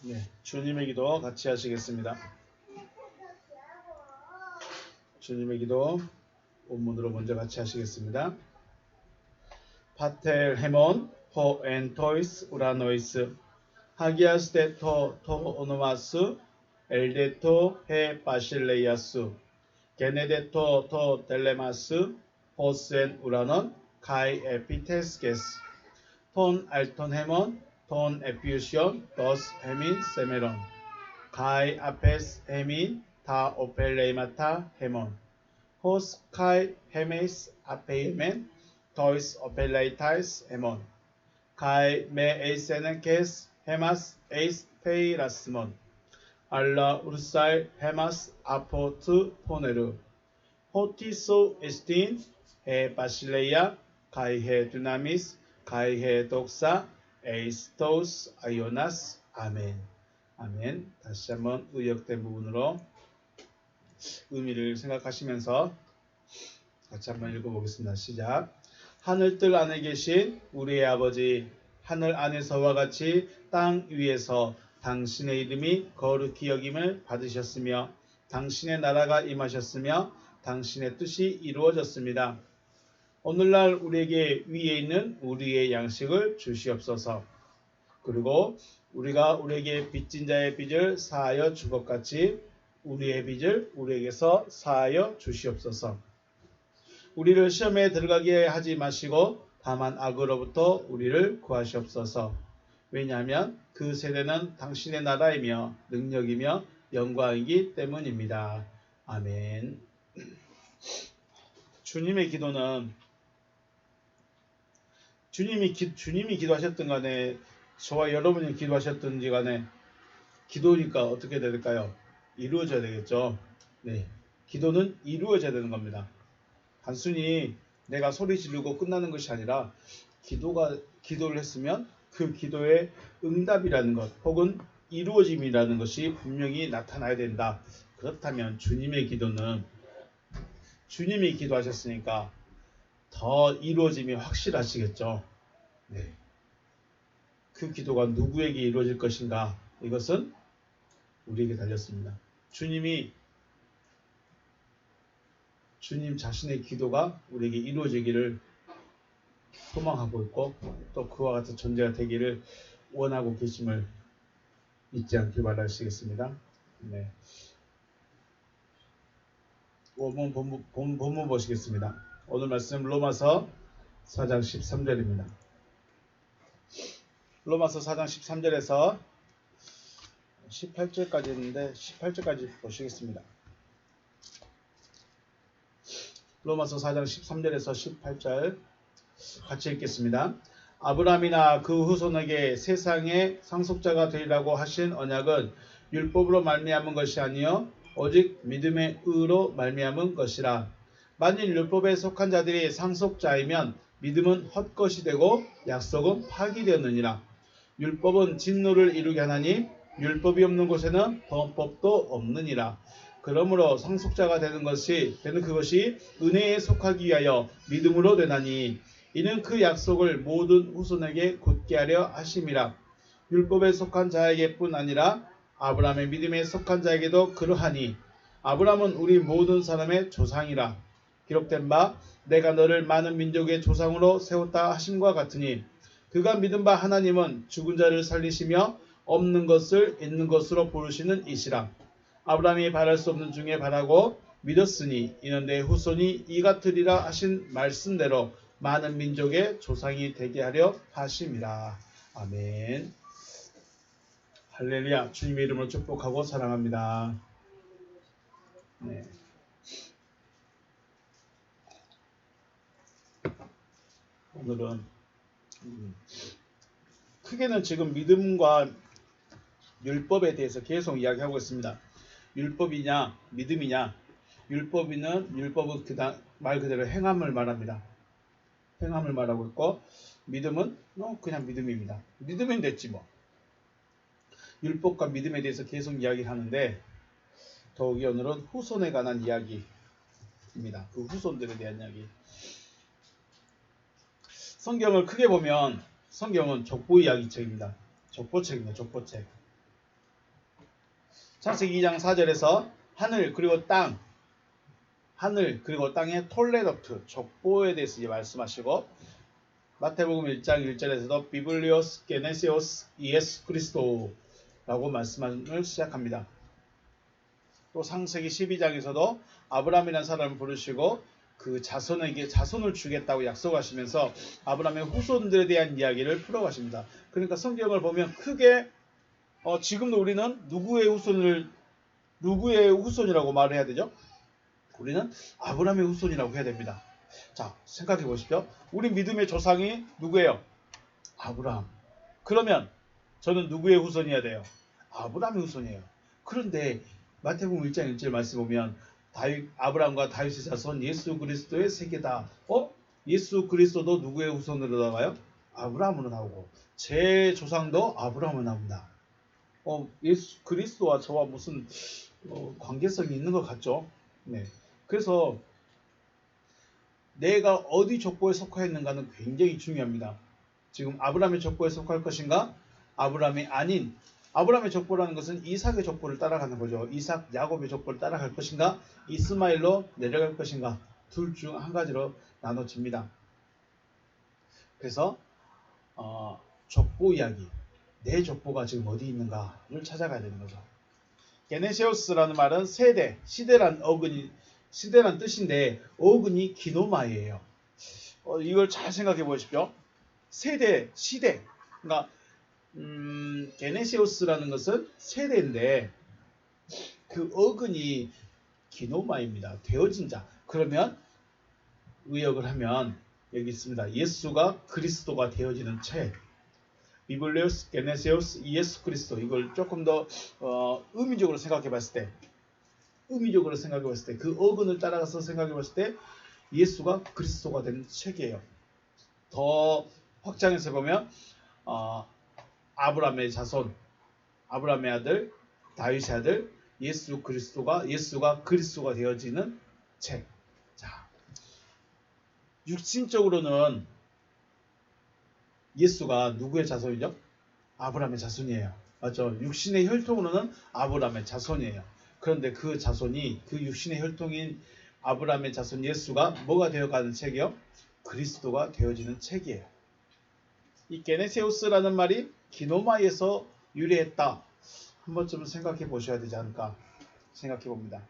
네, 주님의 기도 같이 하시겠습니다. 주님의 기도 본문으로 먼저 같이 하시겠습니다. 파텔 헤몬 호 엔 토이스 우라노이스 하기아스 데토 토 오노마스 엘데토 헤 바실레이아스 게네데토 토 델레마스 호스엔 우라논 카이 에피테스게스 톤 알톤 헤몬 톤 에피우시온 더스 헤민 세메론 카이 아페스 헤민 다 오펠레이마타 헤몬 호스 카이 헤메이스 아페이멘 토이스 오펠레이타이스 헤몬 카이 메 에이세는 케스 헤마스 에이스 페이라스몬 알라 우르사이 헤마스 아포트 포네르 호티소 에스틴 헤 바실레이아 카이 헤 두나미스 카이 헤 독사 에이스토스 아이오나스 아멘. 아멘. 다시 한번 의역된 부분으로 의미를 생각하시면서 같이 한번 읽어보겠습니다. 시작. 하늘뜰 안에 계신 우리의 아버지, 하늘 안에서와 같이 땅 위에서 당신의 이름이 거룩히 여김을 받으셨으며 당신의 나라가 임하셨으며 당신의 뜻이 이루어졌습니다. 오늘날 우리에게 위에 있는 우리의 양식을 주시옵소서. 그리고 우리가 우리에게 빚진 자의 빚을 사하여 준 것 같이 우리의 빚을 우리에게서 사하여 주시옵소서. 우리를 시험에 들어가게 하지 마시고 다만 악으로부터 우리를 구하시옵소서. 왜냐하면 그 세대는 당신의 나라이며 능력이며 영광이기 때문입니다. 아멘. 주님의 기도는 주님이 기도하셨던 간에 저와 여러분이 기도하셨던지 간에 기도니까 어떻게 될까요? 이루어져야 되겠죠. 네, 기도는 이루어져야 되는 겁니다. 단순히 내가 소리 지르고 끝나는 것이 아니라 기도를 했으면 그 기도의 응답이라는 것 혹은 이루어짐이라는 것이 분명히 나타나야 된다. 그렇다면 주님의 기도는 주님이 기도하셨으니까 더 이루어짐이 확실하시겠죠. 네. 그 기도가 누구에게 이루어질 것인가? 이것은 우리에게 달렸습니다. 주님 자신의 기도가 우리에게 이루어지기를 소망하고 있고 또 그와 같은 존재가 되기를 원하고 계심을 잊지 않길 바라시겠습니다. 네. 본문 보시겠습니다. 오늘 말씀 로마서 4장 13절입니다. 로마서 4장 13절에서 18절까지 있는데 18절까지 보시겠습니다. 로마서 4장 13절에서 18절 같이 읽겠습니다. 아브라함이나 그 후손에게 세상의 상속자가 되리라고 하신 언약은 율법으로 말미암은 것이 아니요 오직 믿음의 의로 말미암은 것이라. 만일 율법에 속한 자들이 상속자이면 믿음은 헛것이 되고 약속은 파기되느니라. 율법은 진노를 이루게 하나니 율법이 없는 곳에는 범법도 없느니라. 그러므로 상속자가 되는 그것이 은혜에 속하기 위하여 믿음으로 되나니 이는 그 약속을 모든 후손에게 굳게 하려 하심이라. 율법에 속한 자에게뿐 아니라 아브라함의 믿음에 속한 자에게도 그러하니 아브라함은 우리 모든 사람의 조상이라. 기록된 바 내가 너를 많은 민족의 조상으로 세웠다 하심과 같으니 그가 믿은 바 하나님은 죽은 자를 살리시며 없는 것을 있는 것으로 부르시는 이시라. 아브라함이 바랄 수 없는 중에 바라고 믿었으니 이는 내 후손이 이 같으리라 하신 말씀대로 많은 민족의 조상이 되게 하려 하심이라. 아멘. 할렐루야. 주님의 이름으로 축복하고 사랑합니다. 네. 오늘은 크게는 지금 믿음과 율법에 대해서 계속 이야기하고 있습니다. 율법이냐 믿음이냐. 율법은 말 그대로 행함을 말합니다. 행함을 말하고 있고 믿음은 그냥 믿음입니다. 믿으면 됐지 뭐. 율법과 믿음에 대해서 계속 이야기하는데 더욱이 오늘은 후손에 관한 이야기입니다. 그 후손들에 대한 이야기. 성경을 크게 보면 성경은 족보 이야기책입니다. 족보책입니다. 족보책. 창세기 2장 4절에서 하늘 그리고 땅, 하늘 그리고 땅의 톨레덕트 족보에 대해서 이제 말씀하시고, 마태복음 1장 1절에서도 비블리오스 게네시오스 이에스 그리스도라고 말씀을 시작합니다. 또 창세기 12장에서도 아브라함이라는 사람을 부르시고 그 자손에게 자손을 주겠다고 약속하시면서 아브라함의 후손들에 대한 이야기를 풀어가십니다. 그러니까 성경을 보면 크게 지금도 우리는 누구의 후손이라고 말을 해야 되죠? 우리는 아브라함의 후손이라고 해야 됩니다. 자, 생각해 보십시오. 우리 믿음의 조상이 누구예요? 아브라함. 그러면 저는 누구의 후손이어야 돼요? 아브라함의 후손이에요. 그런데 마태복음 1장 1절 말씀 보면 아브라함과 다윗의 자손 예수 그리스도의 세계다. 예수 그리스도도 누구의 후손으로 나와요? 아브라함으로 나오고 제 조상도 아브라함으로 나옵니다. 예수 그리스도와 저와 무슨 관계성이 있는 것 같죠? 네. 그래서 내가 어디 족보에 속하였는가는 굉장히 중요합니다. 지금 아브라함의 족보에 속할 것인가? 아브라함이 아닌, 아브라함의 족보라는 것은 이삭의 족보를 따라가는 거죠. 이삭, 야곱의 족보를 따라갈 것인가? 이스마엘로 내려갈 것인가? 둘 중 한 가지로 나눠집니다. 그래서 족보 이야기, 내 족보가 지금 어디 있는가를 찾아가야 되는 거죠. 게네시오스라는 말은 세대, 시대란 뜻인데 어근이 기노마이에요. 이걸 잘 생각해 보십시오. 세대, 시대. 그러니까 게네시오스라는 것은 세대인데 그 어근이 기노마입니다. 되어진 자. 그러면 의역을 하면 여기 있습니다. 예수가 그리스도가 되어지는 책. 비블리오스 게네시오스 이에스 그리스도. 이걸 조금 더 의미적으로 생각해 봤을 때 그 어근을 따라가서 생각해 봤을 때 예수가 그리스도가 된 책이에요. 더 확장해서 보면 아브라함의 자손, 아브라함의 아들, 다윗의 아들, 예수가 그리스도가 되어지는 책. 자, 육신적으로는 예수가 누구의 자손이죠? 아브라함의 자손이에요. 맞죠? 육신의 혈통으로는 아브라함의 자손이에요. 그런데 그 자손이, 그 육신의 혈통인 아브라함의 자손 예수가 뭐가 되어가는 책이요? 그리스도가 되어지는 책이에요. 이 게네세우스라는 말이 기노마에서 유래했다. 한 번쯤은 생각해 보셔야 되지 않을까 생각해 봅니다.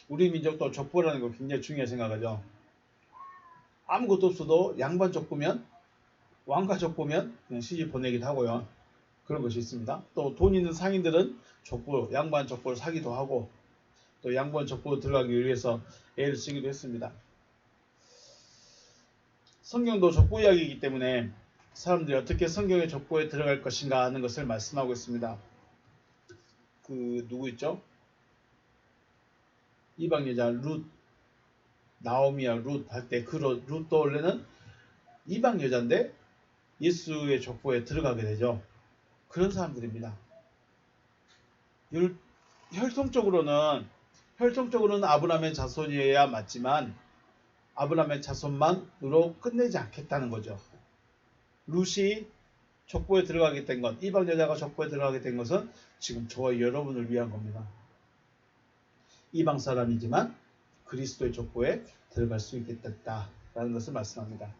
우리 민족도 족보라는 거 굉장히 중요하게 생각하죠. 아무것도 없어도 양반 족보면, 왕가 족보면 그냥 시집 보내기도 하고요. 그런 것이 있습니다. 또 돈 있는 상인들은 족보, 양반 족보를 사기도 하고 또 양반 족보 들어가기 위해서 애를 쓰기도 했습니다. 성경도 족보 이야기이기 때문에 사람들이 어떻게 성경의 족보에 들어갈 것인가 하는 것을 말씀하고 있습니다. 누구 있죠? 이방 여자 룻, 나오미와 룻 할 때 그 룻도 원래는 이방 여자인데 예수의 족보에 들어가게 되죠. 그런 사람들입니다. 혈통적으로는 아브라함의 자손이어야 맞지만 아브라함의 자손만으로 끝내지 않겠다는 거죠. 룻이 족보에 들어가게 된 것, 이방 여자가 족보에 들어가게 된 것은 지금 저와 여러분을 위한 겁니다. 이방 사람이지만 그리스도의 족보에 들어갈 수 있겠다라는 것을 말씀합니다.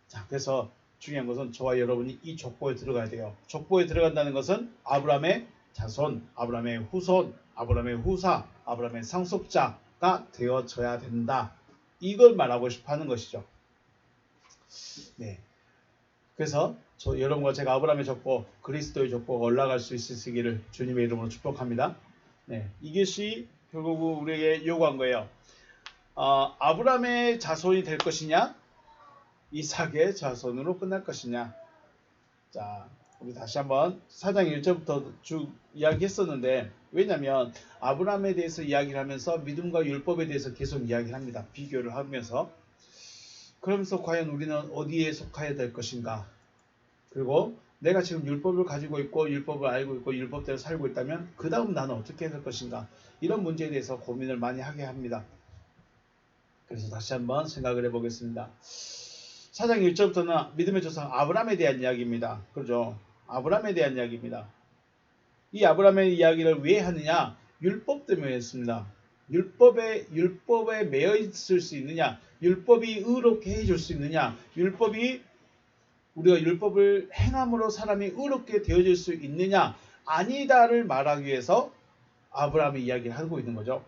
자, 그래서 중요한 것은 저와 여러분이 이 족보에 들어가야 돼요. 족보에 들어간다는 것은 아브라함의 자손, 아브라함의 후손, 아브라함의 후사, 아브라함의 상속자가 되어져야 된다. 이걸 말하고 싶어 하는 것이죠. 네. 그래서 여러분과 제가 아브라함의 족보, 그리스도의 족보가 올라갈 수 있으시기를 주님의 이름으로 축복합니다. 네. 이것이 결국 우리에게 요구한 거예요. 아브라함의 자손이 될 것이냐? 이삭의 자손으로 끝날 것이냐? 자, 우리 다시 한번 4장 1절부터 쭉 이야기했었는데, 왜냐하면 아브라함에 대해서 이야기를 하면서 믿음과 율법에 대해서 계속 이야기를 합니다. 비교를 하면서. 그러면서 과연 우리는 어디에 속해야 될 것인가? 그리고 내가 지금 율법을 가지고 있고 율법을 알고 있고 율법대로 살고 있다면 그 다음 나는 어떻게 해야 될 것인가? 이런 문제에 대해서 고민을 많이 하게 합니다. 그래서 다시 한번 생각을 해보겠습니다. 4장 1절부터는 믿음의 조상 아브라함에 대한 이야기입니다. 그렇죠? 아브라함에 대한 이야기입니다. 이 아브라함의 이야기를 왜 하느냐? 율법 때문에 했습니다. 율법에 매여 있을 수 있느냐? 율법이 의롭게 해줄 수 있느냐? 우리가 율법을 행함으로 사람이 의롭게 되어질 수 있느냐? 아니다를 말하기 위해서 아브라함의 이야기를 하고 있는 거죠.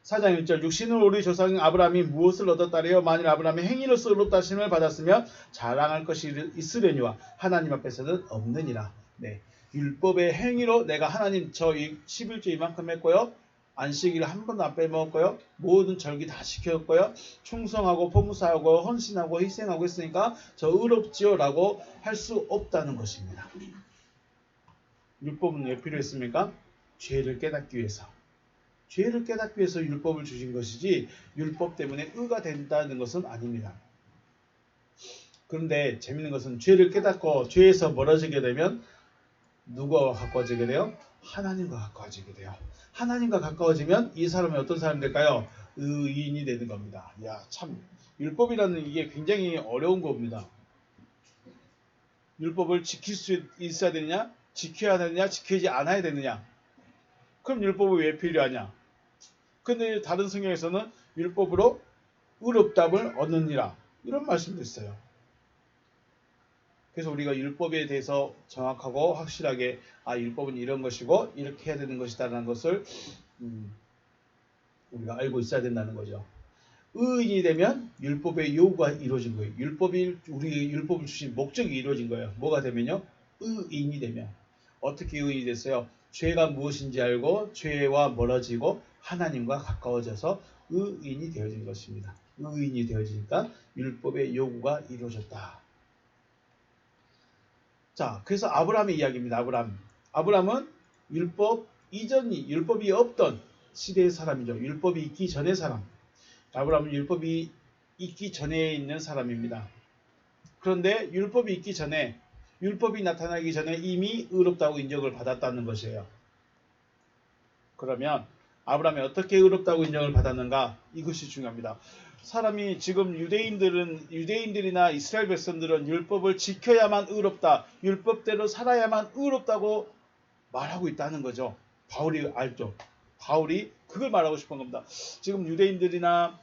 4장 1절 육신을 우리 조상 아브라함이 무엇을 얻었다래요? 만일 아브라함이 행위로서 의롭다 하심을 받았으면 자랑할 것이 있으려니와 하나님 앞에서는 없느니라. 네, 율법의 행위로 내가 하나님 저 11조 이만큼 했고요. 안식일을 한 번도 안 빼먹었고요. 모든 절기 다 지켰고요. 충성하고 포무사하고 헌신하고 희생하고 했으니까 저 의롭지요 라고 할 수 없다는 것입니다. 율법은 왜 필요했습니까? 죄를 깨닫기 위해서. 죄를 깨닫기 위해서 율법을 주신 것이지 율법 때문에 의가 된다는 것은 아닙니다. 그런데 재밌는 것은 죄를 깨닫고 죄에서 멀어지게 되면 누구와 가까워지게 돼요? 하나님과 가까워지게 돼요. 하나님과 가까워지면 이 사람이 어떤 사람이 될까요? 의인이 되는 겁니다. 야, 참 율법이라는 이게 굉장히 어려운 겁니다. 율법을 지킬 수 있어야 되느냐? 지켜야 되느냐? 지키지 않아야 되느냐? 그럼 율법이 왜 필요하냐? 근데 다른 성경에서는 율법으로 의롭다함을 얻느니라 이런 말씀도 있어요. 그래서 우리가 율법에 대해서 정확하고 확실하게 율법은 이런 것이고 이렇게 해야 되는 것이다라는 것을 우리가 알고 있어야 된다는 거죠. 의인이 되면 율법의 요구가 이루어진 거예요. 우리 율법을 주신 목적이 이루어진 거예요. 뭐가 되면요? 의인이 되면. 어떻게 의인이 됐어요? 죄가 무엇인지 알고 죄와 멀어지고 하나님과 가까워져서 의인이 되어진 것입니다. 의인이 되어지니까 율법의 요구가 이루어졌다. 자, 그래서 아브라함의 이야기입니다. 아브라함은 율법이 없던 시대의 사람이죠. 율법이 있기 전의 사람. 아브라함은 율법이 있기 전에 있는 사람입니다. 그런데 율법이 나타나기 전에 이미 의롭다고 인정을 받았다는 것이에요. 그러면 아브라함이 어떻게 의롭다고 인정을 받았는가? 이것이 중요합니다. 사람이 지금 유대인들이나 이스라엘 백성들은 율법을 지켜야만 의롭다, 율법대로 살아야만 의롭다고 말하고 있다는 거죠. 바울이 알죠. 바울이 그걸 말하고 싶은 겁니다. 지금 유대인들이나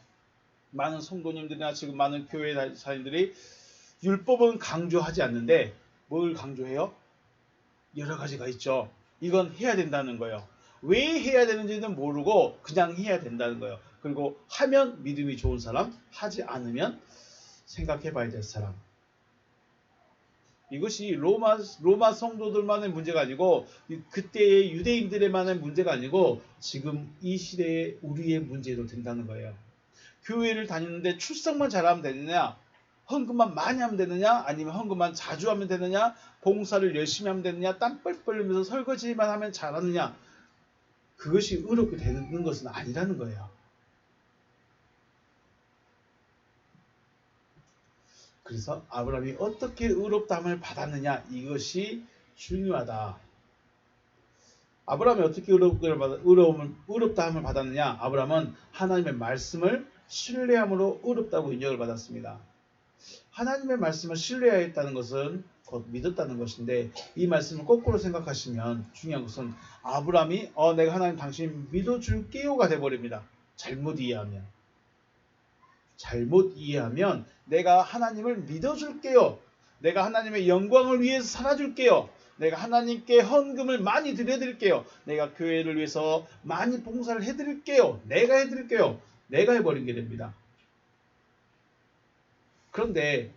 많은 성도님들이나 지금 많은 교회 사람들이 율법은 강조하지 않는데 뭘 강조해요? 여러 가지가 있죠. 이건 해야 된다는 거예요. 왜 해야 되는지는 모르고 그냥 해야 된다는 거예요. 그리고 하면 믿음이 좋은 사람, 하지 않으면 생각해 봐야 될 사람. 이것이 로마 성도들만의 문제가 아니고 그때의 유대인들만의 문제가 아니고 지금 이 시대의 우리의 문제도 된다는 거예요. 교회를 다니는데 출석만 잘하면 되느냐? 헌금만 많이 하면 되느냐? 아니면 헌금만 자주 하면 되느냐? 봉사를 열심히 하면 되느냐? 땀 뻘뻘 흘리면서 설거지만 하면 잘하느냐? 그것이 의롭게 되는 것은 아니라는 거예요. 그래서 아브라함이 어떻게 의롭다함을 받았느냐? 이것이 중요하다. 아브라함이 어떻게 의롭다함을 받았느냐? 아브라함은 하나님의 말씀을 신뢰함으로 의롭다고 인정을 받았습니다. 하나님의 말씀을 신뢰하였다는 것은 곧 믿었다는 것인데 이 말씀을 거꾸로 생각하시면 중요한 것은 아브라함이 내가 하나님 당신 믿어줄게요가 돼버립니다. 잘못 이해하면 내가 하나님을 믿어줄게요. 내가 하나님의 영광을 위해서 살아줄게요. 내가 하나님께 헌금을 많이 드려드릴게요. 내가 교회를 위해서 많이 봉사를 해드릴게요. 내가 해드릴게요. 내가 해버린 게 됩니다. 그런데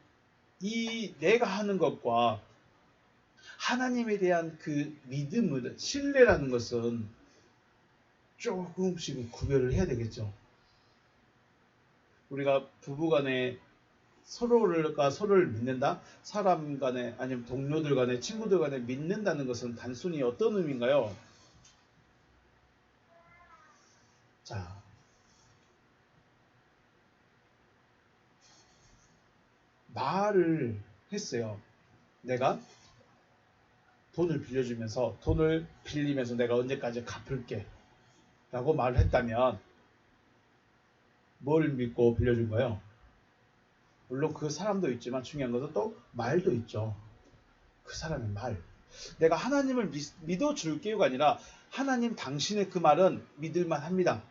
이 내가 하는 것과 하나님에 대한 그 믿음을 신뢰라는 것은 조금씩 구별을 해야 되겠죠. 우리가 부부간에 서로를 믿는다? 사람 간에 아니면 동료들 간에 친구들 간에 믿는다는 것은 단순히 어떤 의미인가요? 자, 말을 했어요. 내가 돈을 빌리면서 내가 언제까지 갚을게 라고 말을 했다면 뭘 믿고 빌려준 거예요? 물론 그 사람도 있지만 중요한 것은 또 말도 있죠. 그 사람의 말. 내가 하나님을 믿어줄게요가 아니라 하나님 당신의 그 말은 믿을만 합니다.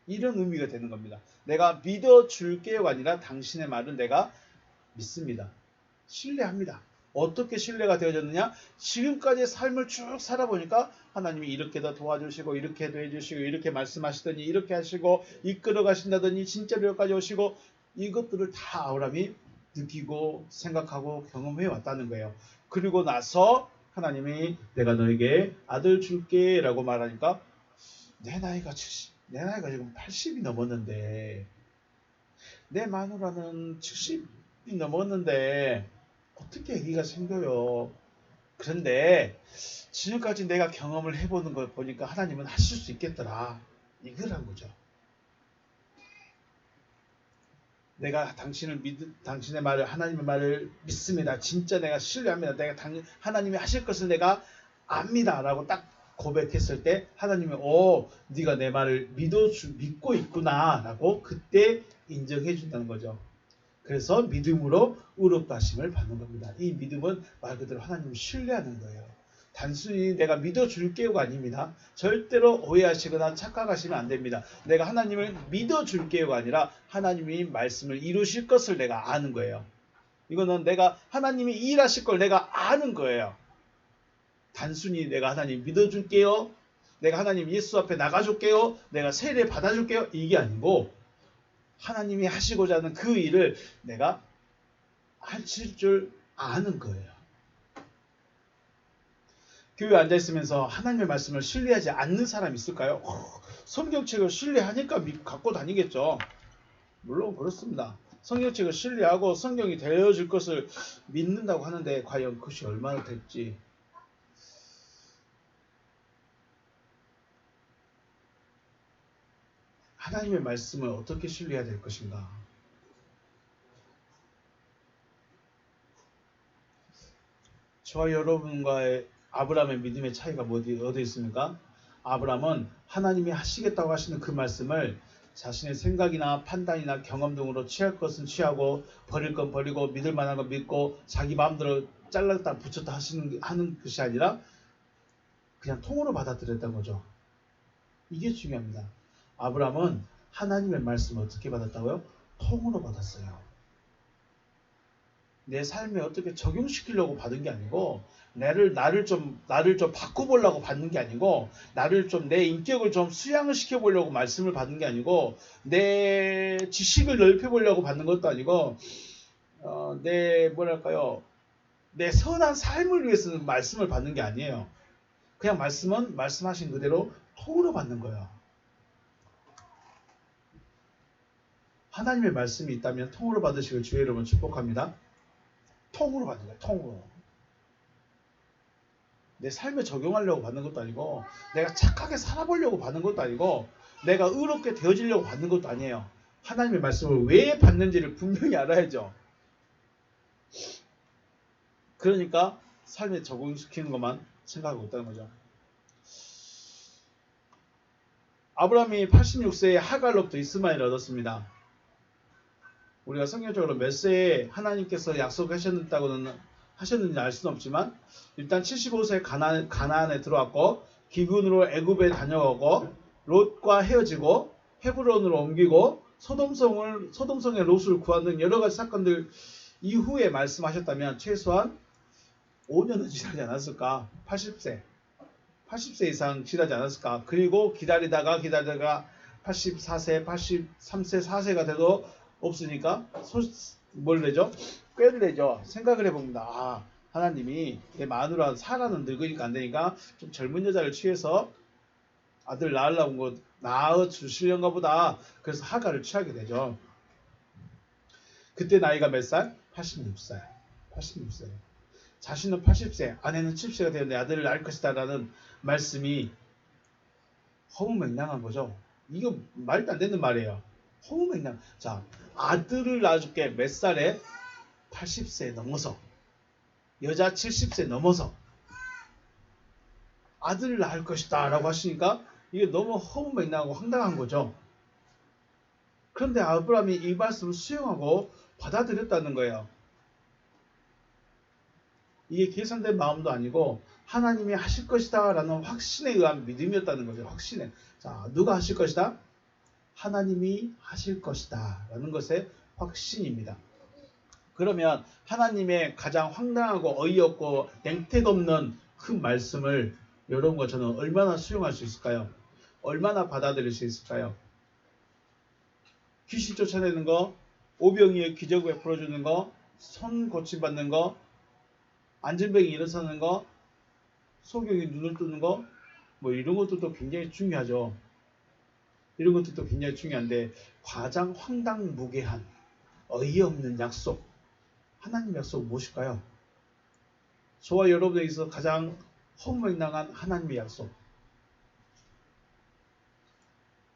이런 의미가 되는 겁니다. 내가 믿어줄게요가 아니라 당신의 말은 내가 믿습니다. 신뢰합니다. 어떻게 신뢰가 되어졌느냐? 지금까지의 삶을 쭉 살아보니까 하나님이 이렇게 더 도와주시고 이렇게도 해주시고 이렇게 말씀하시더니 이렇게 하시고 이끌어 가신다더니 진짜로 여기까지 오시고 이것들을 다 아브라함이 느끼고 생각하고 경험해 왔다는 거예요. 그리고 나서 하나님이 내가 너에게 아들 줄게 라고 말하니까 내 나이가 지금 80이 넘었는데 내 마누라는 70이 넘었는데 어떻게 아기가 생겨요. 그런데 지금까지 내가 경험을 해보는 걸 보니까 하나님은 하실 수 있겠더라. 이거란 거죠. 내가 당신의 말을, 하나님의 말을 믿습니다. 진짜 내가 신뢰합니다. 내가 하나님이 하실 것을 내가 압니다. 라고 딱 고백했을 때 하나님이 네가 내 말을 믿고 있구나 라고 그때 인정해 준다는 거죠. 그래서 믿음으로 의롭다 하심을 받는 겁니다. 이 믿음은 말 그대로 하나님을 신뢰하는 거예요. 단순히 내가 믿어줄게요가 아닙니다. 절대로 오해하시거나 착각하시면 안 됩니다. 내가 하나님을 믿어줄게요가 아니라 하나님이 말씀을 이루실 것을 내가 아는 거예요. 이거는 내가 하나님이 일하실 걸 내가 아는 거예요. 단순히 내가 하나님 믿어줄게요. 내가 하나님 예수 앞에 나가줄게요. 내가 세례 받아줄게요. 이게 아니고 하나님이 하시고자 하는 그 일을 내가 하실 줄 아는 거예요. 교회에 앉아있으면서 하나님의 말씀을 신뢰하지 않는 사람이 있을까요? 성경책을 신뢰하니까 갖고 다니겠죠. 물론 그렇습니다. 성경책을 신뢰하고 성경이 되어줄 것을 믿는다고 하는데 과연 그것이 얼마나 될지. 하나님의 말씀을 어떻게 신뢰해야 될 것인가? 저와 여러분과의 아브라함의 믿음의 차이가 어디 있습니까? 아브라함은 하나님이 하시겠다고 하시는 그 말씀을 자신의 생각이나 판단이나 경험 등으로 취할 것은 취하고 버릴 건 버리고 믿을 만한 건 믿고 자기 마음대로 잘랐다 붙였다 하는 것이 아니라 그냥 통으로 받아들였다는 거죠. 이게 중요합니다. 아브라함은 하나님의 말씀을 어떻게 받았다고요? 통으로 받았어요. 내 삶에 어떻게 적용시키려고 받은 게 아니고 나를 좀 바꿔보려고 받는 게 아니고 나를 좀 내 인격을 좀 수양을 시켜보려고 말씀을 받는 게 아니고 내 지식을 넓혀보려고 받는 것도 아니고 내 선한 삶을 위해서는 말씀을 받는 게 아니에요. 그냥 말씀은 말씀하신 그대로 통으로 받는 거예요. 하나님의 말씀이 있다면 통으로 받으시길 주의 이름으로 축복합니다. 통으로 받는 거예요. 통으로. 내 삶에 적용하려고 받는 것도 아니고 내가 착하게 살아보려고 받는 것도 아니고 내가 의롭게 되어지려고 받는 것도 아니에요. 하나님의 말씀을 왜 받는지를 분명히 알아야죠. 그러니까 삶에 적용시키는 것만 생각하고 있다는 거죠. 아브라함이 86세에 하갈로부터 이스마엘을 얻었습니다. 우리가 성경적으로 몇 세에 하나님께서 약속하셨는지 알 수는 없지만 일단 75세에 가나안에 들어왔고 기근으로 애굽에 다녀가고 롯과 헤어지고 헤브론으로 옮기고 소돔성의 롯을 구한 등 여러 가지 사건들 이후에 말씀하셨다면 최소한 5년은 지나지 않았을까? 80세 이상 지나지 않았을까? 그리고 기다리다가 84세, 83세, 4세가 돼도 없으니까 뭘 내죠? 꾀를 내죠. 생각을 해봅니다. 하나님이 내 마누라 사라는 늙으니까 안 되니까 좀 젊은 여자를 취해서 아들 낳아 주시려는가 보다. 그래서 하갈을 취하게 되죠. 그때 나이가 몇 살? 86살. 자신은 80세, 아내는 70세가 되었는데 아들을 낳을 것이다 라는 말씀이 허무맹랑한 거죠. 이거 말도 안 되는 말이에요. 허무맹랑. 자, 아들을 낳아줄게. 몇 살에? 80세 넘어서. 여자 70세 넘어서. 아들을 낳을 것이다 라고 하시니까 이게 너무 허무맹랑하고 황당한 거죠. 그런데 아브라함이 이 말씀을 수용하고 받아들였다는 거예요. 이게 계산된 마음도 아니고 하나님이 하실 것이다 라는 확신에 의한 믿음이었다는 거죠. 확신에. 자, 누가 하실 것이다? 하나님이 하실 것이다 라는 것의 확신입니다. 그러면 하나님의 가장 황당하고 어이없고 냉택 없는 그 말씀을 여러분과 저는 얼마나 수용할 수 있을까요? 얼마나 받아들일 수 있을까요? 귀신 쫓아내는 거, 오병이의 기적 베풀어주는 거, 손 고침받는 거, 안전병이 일어서는 거, 소경이 눈을 뜨는 거, 뭐 이런 것들도 굉장히 중요하죠. 이런 것들도 굉장히 중요한데 가장 황당무계한 어이없는 약속, 하나님 약속 무엇일까요? 저와 여러분에게 있어서 가장 허무맹랑한 하나님의 약속.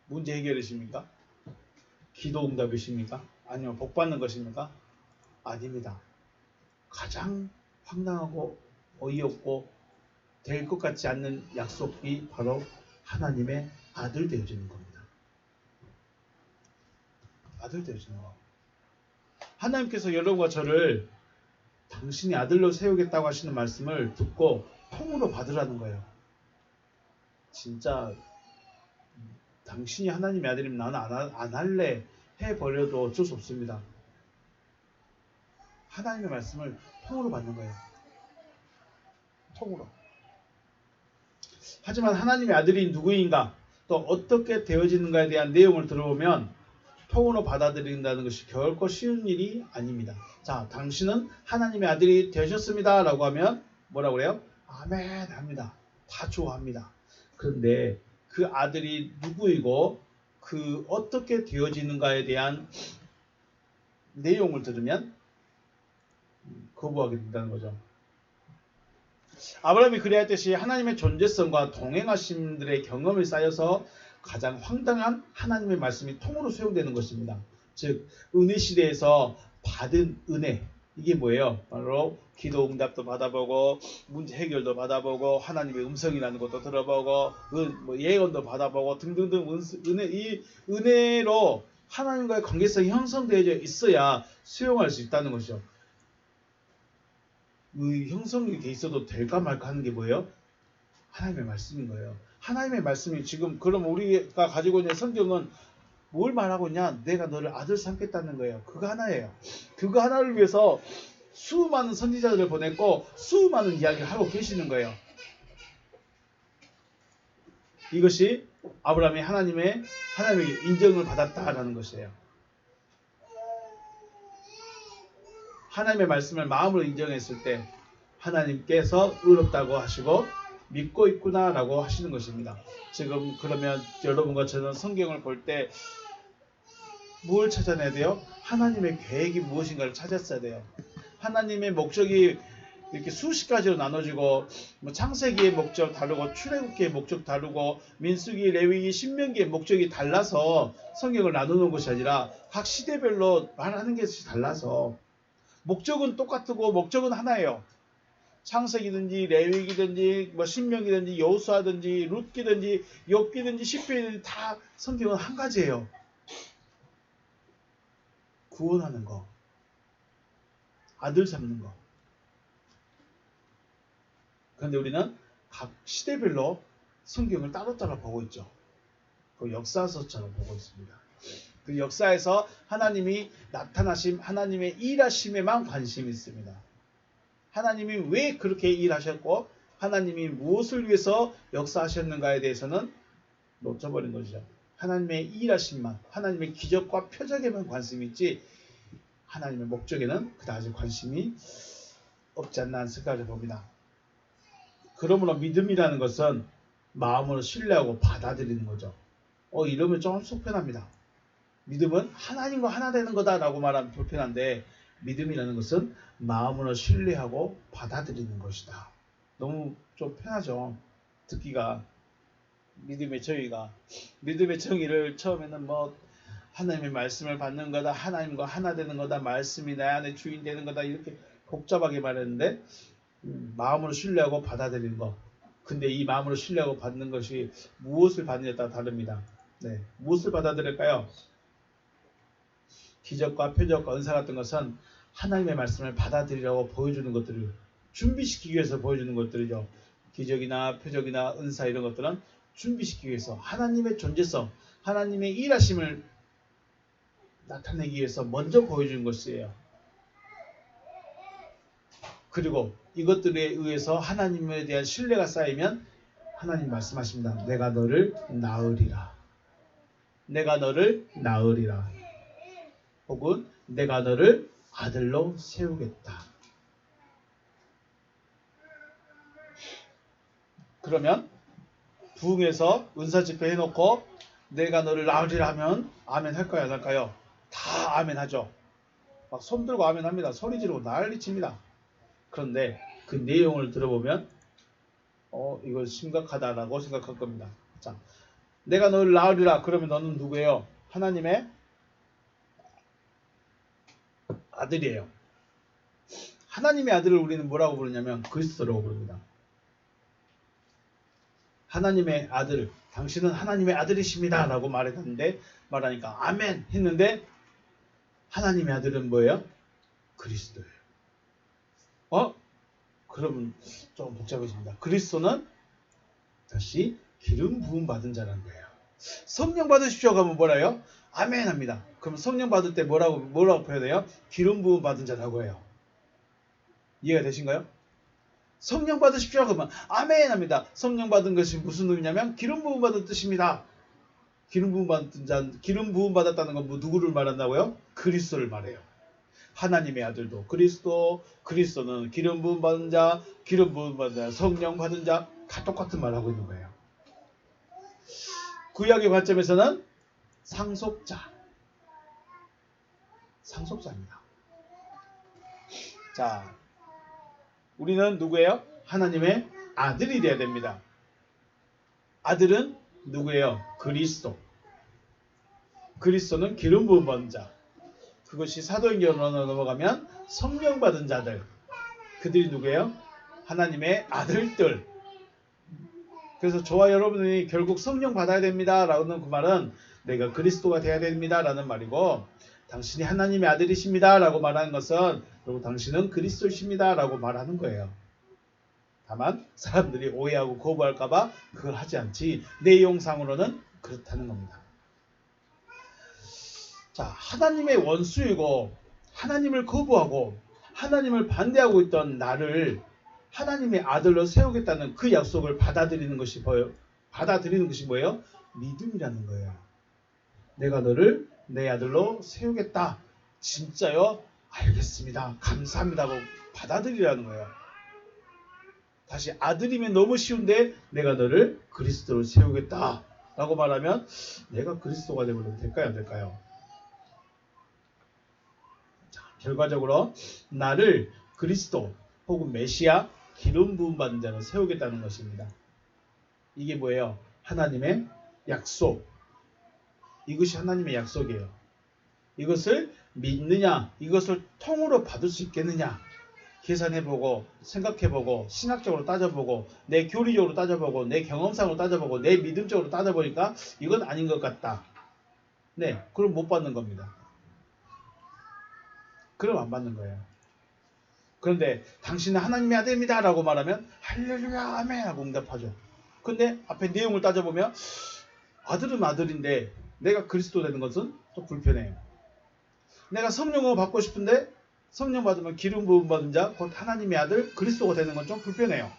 문제 해결이십니까? 기도 응답이십니까? 아니면 복 받는 것입니까? 아닙니다. 가장 황당하고 어이없고 될 것 같지 않는 약속이 바로 하나님의 아들 되어지는 겁니다. 아들 되어지는 거. 하나님께서 여러분과 저를 당신이 아들로 세우겠다고 하시는 말씀을 듣고 통으로 받으라는 거예요. 진짜 당신이 하나님의 아들이면 나는 안 할래 해버려도 어쩔 수 없습니다. 하나님의 말씀을 통으로 받는 거예요. 통으로. 하지만 하나님의 아들이 누구인가 또 어떻게 되어지는가에 대한 내용을 들어보면 통으로 받아들인다는 것이 결코 쉬운 일이 아닙니다. 자, 당신은 하나님의 아들이 되셨습니다 라고 하면 뭐라고 그래요? 아멘 합니다. 다 좋아합니다. 그런데 그 아들이 누구이고 그 어떻게 되어지는가에 대한 내용을 들으면 거부하게 된다는 거죠. 아브라함이 그리하였듯이 하나님의 존재성과 동행하심들의 경험이 쌓여서 가장 황당한 하나님의 말씀이 통으로 수용되는 것입니다. 즉 은혜 시대에서 받은 은혜, 이게 뭐예요? 바로 기도 응답도 받아보고 문제 해결도 받아보고 하나님의 음성이라는 것도 들어보고 뭐 예언도 받아보고 등등등 이 은혜로 하나님과의 관계성이 형성되어져 있어야 수용할 수 있다는 것이죠. 형성이 돼 있어도 될까 말까 하는 게 뭐예요? 하나님의 말씀인 거예요. 하나님의 말씀이 지금 그럼 우리가 가지고 있는 성경은 뭘 말하고 있냐? 내가 너를 아들 삼겠다는 거예요. 그거 하나예요. 그거 하나를 위해서 수많은 선지자들을 보냈고 수많은 이야기를 하고 계시는 거예요. 이것이 아브라함이 하나님의 인정을 받았다라는 것이에요. 하나님의 말씀을 마음으로 인정했을 때 하나님께서 의롭다고 하시고 믿고 있구나 라고 하시는 것입니다. 지금 그러면 여러분과 저는 성경을 볼 때 뭘 찾아내야 돼요? 하나님의 계획이 무엇인가를 찾았어야 돼요. 하나님의 목적이 이렇게 수십 가지로 나눠지고 뭐 창세기의 목적 다르고 출애굽기의 목적 다르고 민수기, 레위기, 신명기의 목적이 달라서 성경을 나누는 것이 아니라 각 시대별로 말하는 것이 달라서 목적은 똑같고 목적은 하나예요. 창세기든지 레위기든지 뭐 신명기든지 여호수아든지 룻기든지 욥기든지 시편이든지 다 성경은 한 가지예요. 구원하는 거, 아들 삼는 거. 그런데 우리는 각 시대별로 성경을 따로따로 보고 있죠. 그 역사서처럼 보고 있습니다. 그 역사에서 하나님이 나타나심, 하나님의 일하심에만 관심이 있습니다. 하나님이 왜 그렇게 일하셨고 하나님이 무엇을 위해서 역사하셨는가에 대해서는 놓쳐버린 것이죠. 하나님의 일하심만, 하나님의 기적과 표적에만 관심이 있지 하나님의 목적에는 그다지 관심이 없지 않나 생각을 봅니다. 그러므로 믿음이라는 것은 마음으로 신뢰하고 받아들이는 거죠. 이러면 좀 속편합니다. 믿음은 하나님과 하나 되는 거다라고 말하면 불편한데 믿음이라는 것은 마음으로 신뢰하고 받아들이는 것이다. 너무 좀 편하죠. 듣기가. 믿음의 정의를 처음에는 뭐 하나님의 말씀을 받는 거다, 하나님과 하나 되는 거다, 말씀이 내 안에 주인 되는 거다 이렇게 복잡하게 말했는데 마음으로 신뢰하고 받아들이는 것. 근데 이 마음으로 신뢰하고 받는 것이 무엇을 받느냐에 따라 다릅니다. 네, 무엇을 받아들일까요? 기적과 표적과 은사 같은 것은 하나님의 말씀을 받아들이라고 보여주는 것들을 준비시키기 위해서 보여주는 것들이죠. 기적이나 표적이나 은사 이런 것들은 준비시키기 위해서 하나님의 존재성, 하나님의 일하심을 나타내기 위해서 먼저 보여주는 것이에요. 그리고 이것들에 의해서 하나님에 대한 신뢰가 쌓이면 하나님 말씀하십니다. 내가 너를 낳으리라. 내가 너를 낳으리라. 혹은 내가 너를 아들로 세우겠다. 그러면 부흥에서 은사 집회 해놓고 내가 너를 낳으리라 하면 아멘 할까요? 안 할까요? 다 아멘 하죠. 막 손 들고 아멘 합니다. 소리 지르고 난리 칩니다. 그런데 그 내용을 들어보면 이거 심각하다라고 생각할 겁니다. 자, 내가 너를 낳으리라. 그러면 너는 누구예요? 하나님의 아들이에요. 하나님의 아들을 우리는 뭐라고 부르냐면 그리스도라고 부릅니다. 하나님의 아들, 당신은 하나님의 아들이십니다 라고 말하니까 아멘 했는데 하나님의 아들은 뭐예요? 그리스도예요. 그러면 좀 복잡해집니다. 그리스도는 다시 기름 부음 받은 자라는 거예요. 성령 받으십시오 하면 뭐라요? 아멘 합니다. 그럼 성령 받을 때 뭐라고 표현해요? 기름 부음 받은 자라고 해요. 이해가 되신가요? 성령 받으십시오 그러면 아멘 합니다. 성령 받은 것이 무슨 의미냐면 기름 부음 받은 뜻입니다. 기름 부음 받았다는 건 누구를 말한다고요? 그리스도를 말해요. 하나님의 아들도 그리스도는 기름 부음 받은 자, 기름 부음 받은 자, 성령 받은 자 다 똑같은 말을 하고 있는 거예요. 구약의 관점에서는 상속자입니다. 자, 우리는 누구예요? 하나님의 아들이 되어야 됩니다. 아들은 누구예요? 그리스도는 기름 부음 받은 자. 그것이 사도행전으로 넘어가면 성령 받은 자들. 그들이 누구예요? 하나님의 아들들. 그래서 저와 여러분이 결국 성령 받아야 됩니다 라는 그 말은 내가 그리스도가 되어야 됩니다 라는 말이고, 당신이 하나님의 아들이십니다 라고 말하는 것은 결국 당신은 그리스도이십니다 라고 말하는 거예요. 다만 사람들이 오해하고 거부할까봐 그걸 하지 않지 내용상으로는 그렇다는 겁니다. 자, 하나님의 원수이고 하나님을 거부하고 하나님을 반대하고 있던 나를 하나님의 아들로 세우겠다는 그 약속을 받아들이는 것이 뭐예요? 믿음이라는 거예요. 내가 너를 내 아들로 세우겠다. 진짜요? 알겠습니다. 감사합니다 하고 받아들이라는 거예요. 다시 아들이면 너무 쉬운데 내가 너를 그리스도로 세우겠다 라고 말하면 내가 그리스도가 되면 될까요? 안 될까요? 자, 결과적으로 나를 그리스도 혹은 메시아 기름 부음 받은 자로 세우겠다는 것입니다. 이게 뭐예요? 하나님의 약속. 이것이 하나님의 약속이에요. 이것을 믿느냐, 이것을 통으로 받을 수 있겠느냐, 계산해보고 생각해보고 신학적으로 따져보고 내 교리적으로 따져보고 내 경험상으로 따져보고 내 믿음적으로 따져보니까 이건 아닌 것 같다. 네, 그럼 못 받는 겁니다. 그럼 안 받는 거예요. 그런데 당신은 하나님의 아들입니다 라고 말하면 할렐루야 아멘 하고 응답하죠. 근데 앞에 내용을 따져보면 아들은 아들인데 내가 그리스도 되는 것은 또 불편해요. 내가 성령을 받고 싶은데 성령 받으면 기름 부음 받은 자, 곧 하나님의 아들 그리스도가 되는 건 좀 불편해요.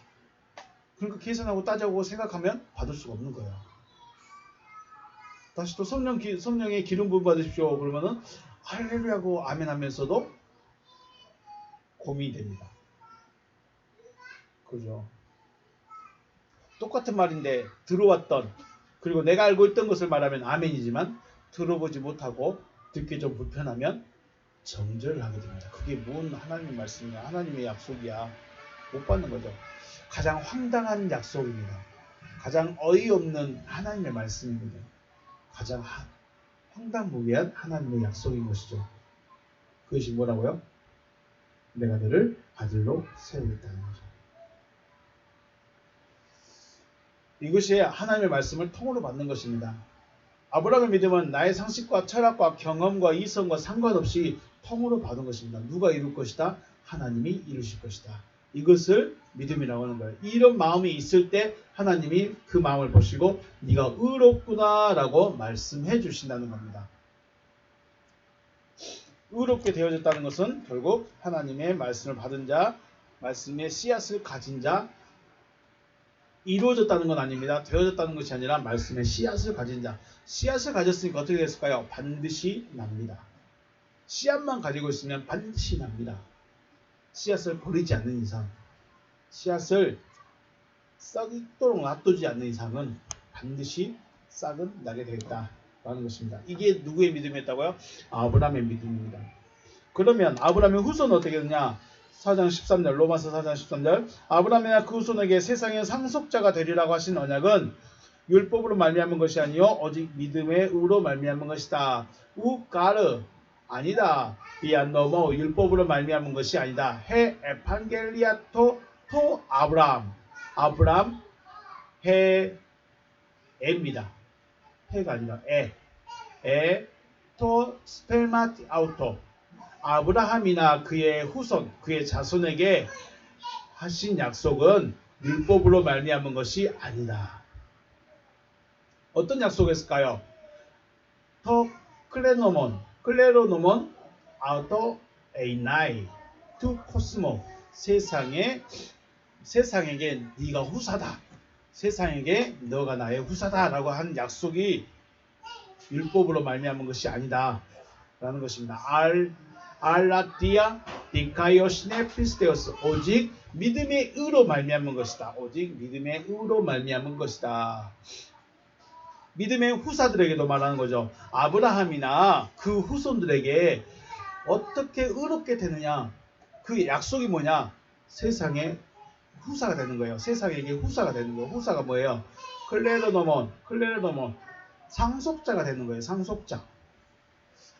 그러니까 계산하고 따져보고 생각하면 받을 수가 없는 거예요. 다시 또 성령의 기름 부음 받으십시오 그러면은 할렐루야고 아멘 하면서도 고민이 됩니다. 그죠? 똑같은 말인데 들어왔던 그리고 내가 알고 있던 것을 말하면 아멘이지만 들어보지 못하고 듣기 좀 불편하면 정죄를 하게 됩니다. 그게 뭔 하나님의 말씀이야, 하나님의 약속이야, 못 받는 거죠. 가장 황당한 약속입니다. 가장 어이없는 하나님의 말씀입니다. 가장 황당무계한 하나님의 약속인 것이죠. 그것이 뭐라고요? 내가 너를 아들로 세우겠다는 거죠. 이것이 하나님의 말씀을 통으로 받는 것입니다. 아브라함의 믿음은 나의 상식과 철학과 경험과 이성과 상관없이 통으로 받은 것입니다. 누가 이룰 것이다? 하나님이 이루실 것이다. 이것을 믿음이라고 하는 거예요. 이런 마음이 있을 때 하나님이 그 마음을 보시고 네가 의롭구나 라고 말씀해 주신다는 겁니다. 의롭게 되어졌다는 것은 결국 하나님의 말씀을 받은 자, 말씀의 씨앗을 가진 자, 이루어졌다는 건 아닙니다. 되어졌다는 것이 아니라 말씀의 씨앗을 가진 자. 씨앗을 가졌으니까 어떻게 됐을까요? 반드시 납니다. 씨앗만 가지고 있으면 반드시 납니다. 씨앗을 버리지 않는 이상, 씨앗을 썩도록 놔두지 않는 이상은 반드시 싹은 나게 되겠다라는 것입니다. 이게 누구의 믿음이었다고요? 아브라함의 믿음입니다. 그러면 아브라함의 후손은 어떻게 되냐? 4장 13절, 로마서 4장 13절. 아브라함이나 그 후손에게 세상의 상속자가 되리라고 하신 언약은 율법으로 말미암은 것이 아니요 오직 믿음의 의로 말미암은 것이다. 우가르 아니다. 비안 넘어 율법으로 말미암은 것이 아니다. 해 에판겔리아토 토 아브라함. 아브라함 해 에입니다. 해가 아니라 에 토 스펠마티 아우토. 아브라함이나 그의 후손, 그의 자손에게 하신 약속은 율법으로 말미암은 것이 아니다. 어떤 약속이었을까요? 토 클레로노몬 아우토 에이나이 투 코스모. 세상에게 네가 후사다. 세상에게 너가 나의 후사다라고 한 약속이 율법으로 말미암은 것이 아니다 라는 것입니다. 알라티아 디카이오시네 피스테오스. 오직 믿음의 의로 말미암은 것이다. 오직 믿음의 의로 말미암은 것이다. 믿음의 후사들에게도 말하는 거죠. 아브라함이나 그 후손들에게 어떻게 의롭게 되느냐? 그 약속이 뭐냐? 세상에 후사가 되는 거예요. 세상에게 후사가 되는 거예요. 후사가 뭐예요? 클레르노몬 상속자가 되는 거예요. 상속자.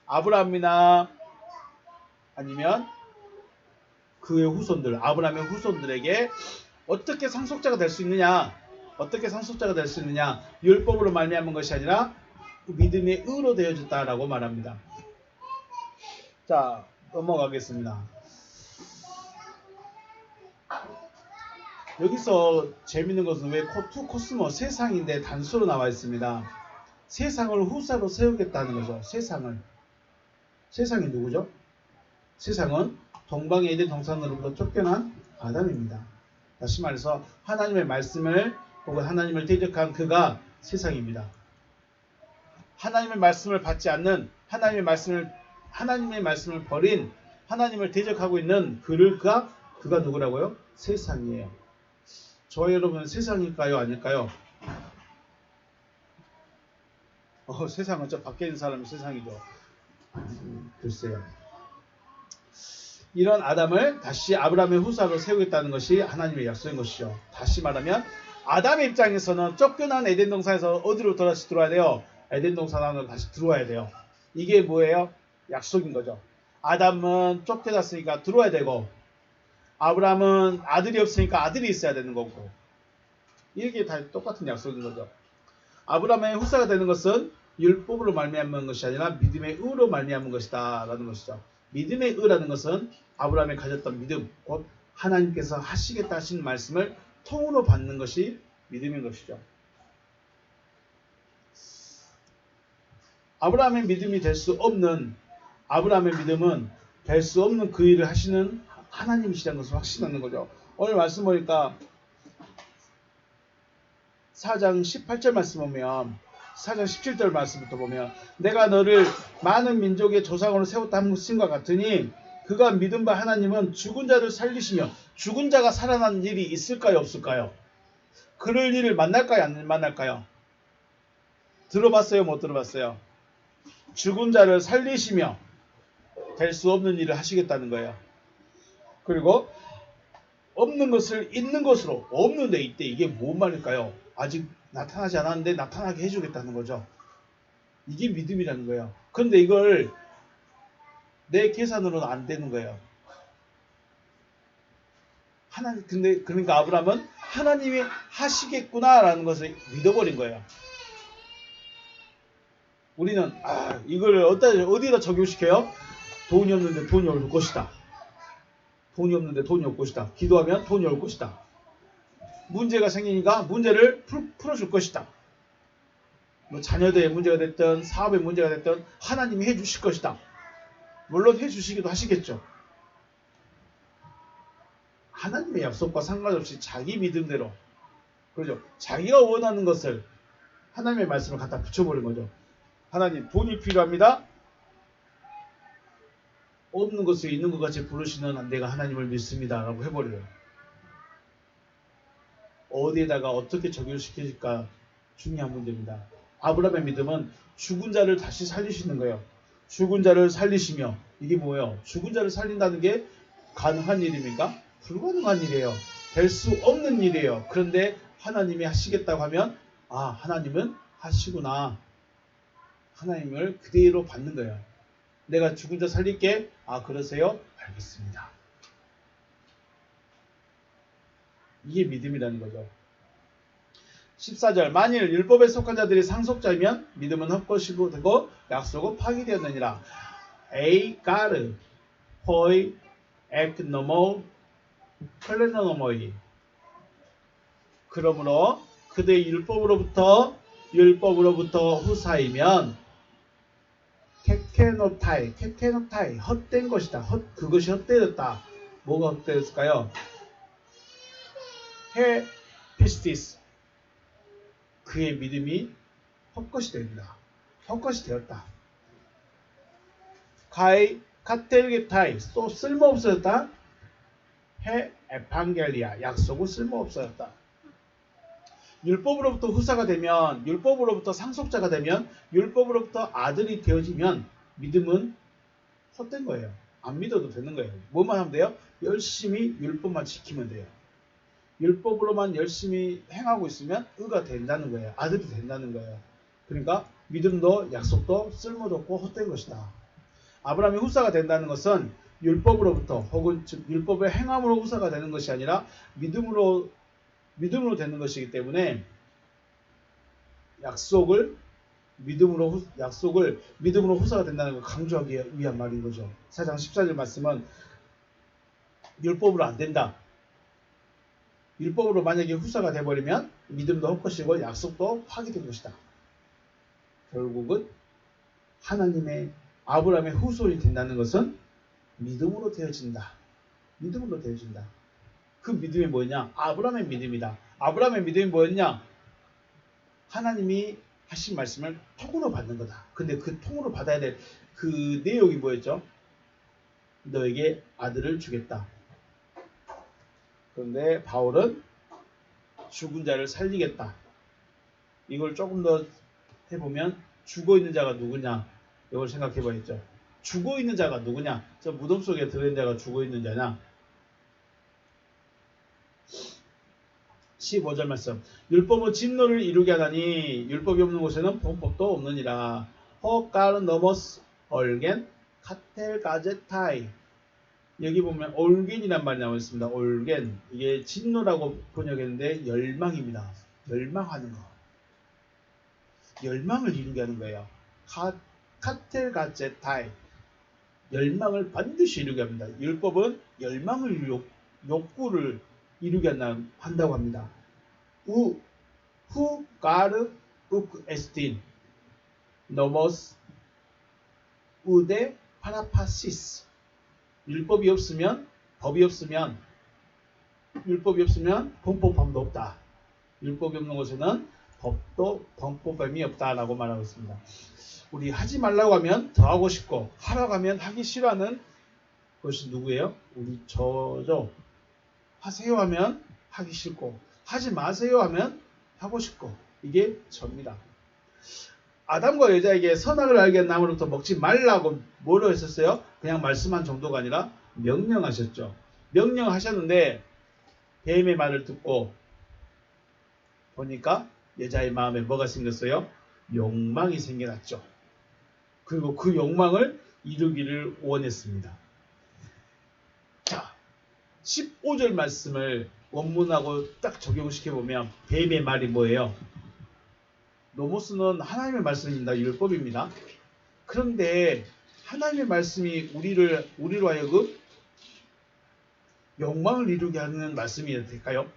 아브라함이나 아니면 그의 후손들, 아브라함의 후손들에게 어떻게 상속자가 될 수 있느냐? 어떻게 상속자가 될 수 있느냐? 율법으로 말미암은 것이 아니라 믿음의 의로 되어졌다라고 말합니다. 자, 넘어가겠습니다. 여기서 재밌는 것은 왜 투 코스모 세상인데 단수로 나와 있습니다. 세상을 후사로 세우겠다는 거죠. 세상이 누구죠? 세상은 동방에 에덴 동산으로부터 쫓겨난 아담입니다. 다시 말해서 하나님의 말씀을 혹은 하나님을 대적한 그가 세상입니다. 하나님의 말씀을 받지 않는 하나님의 말씀을 버린 하나님을 대적하고 있는 그가 누구라고요? 세상이에요. 저와 여러분은 세상일까요? 아닐까요? 세상은 저 밖에 있는 사람이 세상이죠. 글쎄요. 이런 아담을 다시 아브라함의 후사로 세우겠다는 것이 하나님의 약속인 것이죠. 다시 말하면 아담의 입장에서는 쫓겨난 에덴 동산에서 어디로 다시 들어와야 돼요? 에덴 동산 안으로 다시 들어와야 돼요. 이게 뭐예요? 약속인 거죠. 아담은 쫓겨났으니까 들어와야 되고 아브라함은 아들이 없으니까 아들이 있어야 되는 거고 이게 다 똑같은 약속인 거죠. 아브라함의 후사가 되는 것은 율법으로 말미암은 것이 아니라 믿음의 의로 말미암은 것이다 라는 것이죠. 믿음의 의라는 것은 아브라함이 가졌던 믿음, 곧 하나님께서 하시겠다 하신 말씀을 통으로 받는 것이 믿음인 것이죠. 아브라함의 믿음이 될 수 없는 아브라함의 믿음은 될 수 없는 그 일을 하시는 하나님이시라는 것을 확신하는 거죠. 오늘 말씀 보니까 4장 18절 말씀 보면 4장 17절 말씀부터 보면 내가 너를 많은 민족의 조상으로 세웠다 하신과 같으니 그가 믿은 바 하나님은 죽은 자를 살리시며 죽은 자가 살아나는 일이 있을까요? 없을까요? 그럴 일을 만날까요? 안 만날까요? 들어봤어요? 못 들어봤어요? 죽은 자를 살리시며 될 수 없는 일을 하시겠다는 거예요. 그리고 없는 것을 있는 것으로 없는데 이때 이게 뭔 말일까요? 아직 나타나지 않았는데 나타나게 해주겠다는 거죠. 이게 믿음이라는 거예요. 그런데 이걸 내 계산으로는 안 되는 거예요. 그러니까 아브라함은 하나님이 하시겠구나라는 것을 믿어버린 거예요. 우리는 이걸 어디다 적용시켜요? 돈이 없는데 돈이 올 것이다. 돈이 없는데 돈이 올 것이다. 기도하면 돈이 올 것이다. 문제가 생기니까 문제를 풀어줄 것이다. 뭐 자녀들의 문제가 됐든 사업의 문제가 됐든 하나님이 해주실 것이다. 물론 해주시기도 하시겠죠. 하나님의 약속과 상관없이 자기 믿음대로, 그렇죠, 자기가 원하는 것을 하나님의 말씀을 갖다 붙여버린 거죠. 하나님 돈이 필요합니다. 없는 것을 있는 것 같이 부르시는 내가 하나님을 믿습니다 라고 해버려요. 어디에다가 어떻게 적용시킬까 중요한 문제입니다. 아브라함의 믿음은 죽은 자를 다시 살리시는 거예요. 죽은 자를 살리시며, 이게 뭐예요? 죽은 자를 살린다는 게 가능한 일입니까? 불가능한 일이에요. 될 수 없는 일이에요. 그런데 하나님이 하시겠다고 하면 하나님은 하시구나. 하나님을 그대로 받는 거예요. 내가 죽은 자 살릴게. 그러세요? 알겠습니다. 이게 믿음이라는 거죠. 14절 만일 율법에 속한 자들이 상속자이면 믿음은 헛것이고 되고 약속은 파기되었느니라. 에이 까르 호이 엑노모 클레노모이. 그러므로 그들의 율법으로부터 후사이면 케케노타이 헛된 것이다. 그것이 헛되었다. 뭐가 헛되었을까요? 헤 피스티스, 그의 믿음이 헛것이 됩니다. 헛것이 되었다. 가이 카텔게타이, 또 쓸모없어졌다. 헤 에판겔리아, 약속은 쓸모없어졌다. 율법으로부터 후사가 되면, 율법으로부터 상속자가 되면, 율법으로부터 아들이 되어지면 믿음은 헛된 거예요. 안 믿어도 되는 거예요. 뭐만 하면 돼요? 열심히 율법만 지키면 돼요. 율법으로만 열심히 행하고 있으면 의가 된다는 거예요. 아들이 된다는 거예요. 그러니까 믿음도 약속도 쓸모도 없고 헛된 것이다. 아브라함이 후사가 된다는 것은 율법으로부터 혹은 즉 율법의 행함으로 후사가 되는 것이 아니라 믿음으로 되는 것이기 때문에 약속을 믿음으로 후사가 된다는 걸 강조하기 위한 말인 거죠. 4장 14절 말씀은 율법으로 안 된다. 율법으로 만약에 후사가 돼버리면 믿음도 헛것이고 약속도 파기된 것이다. 결국은 하나님의 아브라함의 후손이 된다는 것은 믿음으로 되어진다. 믿음으로 되어진다. 그 믿음이 뭐냐? 아브라함의 믿음이다. 아브라함의 믿음이 뭐였냐? 하나님이 하신 말씀을 통으로 받는 거다. 근데 그 통으로 받아야 될 그 내용이 뭐였죠? 너에게 아들을 주겠다. 그런데 바울은 죽은 자를 살리겠다. 이걸 조금 더 해보면 죽어 있는 자가 누구냐? 이걸 생각해 봐야죠. 죽어 있는 자가 누구냐? 저 무덤 속에 들어있는 자가 죽어 있는 자냐? 15절 말씀. 율법은 진노를 이루게 하나니 율법이 없는 곳에는 본법도 없느니라. 허까른 너머스 얼겐 카텔가제타이. 여기 보면 올겐이란 말이 나와 있습니다. 올겐. 이게 진노라고 번역했는데 열망입니다. 열망하는 거. 열망을 이루게 하는 거예요. 카텔가제타이. 열망을 반드시 이루게 합니다. 율법은 열망을 욕구를 이루게 한다고 합니다. 후 가르 우크 에스틴 노모스 우데 파라파시스. 율법이 없으면 범법함도 없다. 율법이 없는 곳에는 범법함이 없다라고 말하고 있습니다. 우리 하지 말라고 하면 더 하고 싶고 하라고 하면 하기 싫어하는 것이 누구예요? 우리 저죠. 하세요 하면 하기 싫고 하지 마세요 하면 하고 싶고, 이게 저입니다. 아담과 여자에게 선악을 알게 한 나무로부터 먹지 말라고 뭐라고 했었어요? 그냥 말씀한 정도가 아니라 명령하셨죠. 명령하셨는데 뱀의 말을 듣고 보니까 여자의 마음에 뭐가 생겼어요? 욕망이 생겨났죠. 그리고 그 욕망을 이루기를 원했습니다. 자, 15절 말씀을 원문하고 딱 적용시켜보면 뱀의 말이 뭐예요? 노모스는 하나님의 말씀입니다. 율법입니다. 그런데 하나님의 말씀이 우리로 하여금 욕망을 이루게 하는 말씀이 될까요?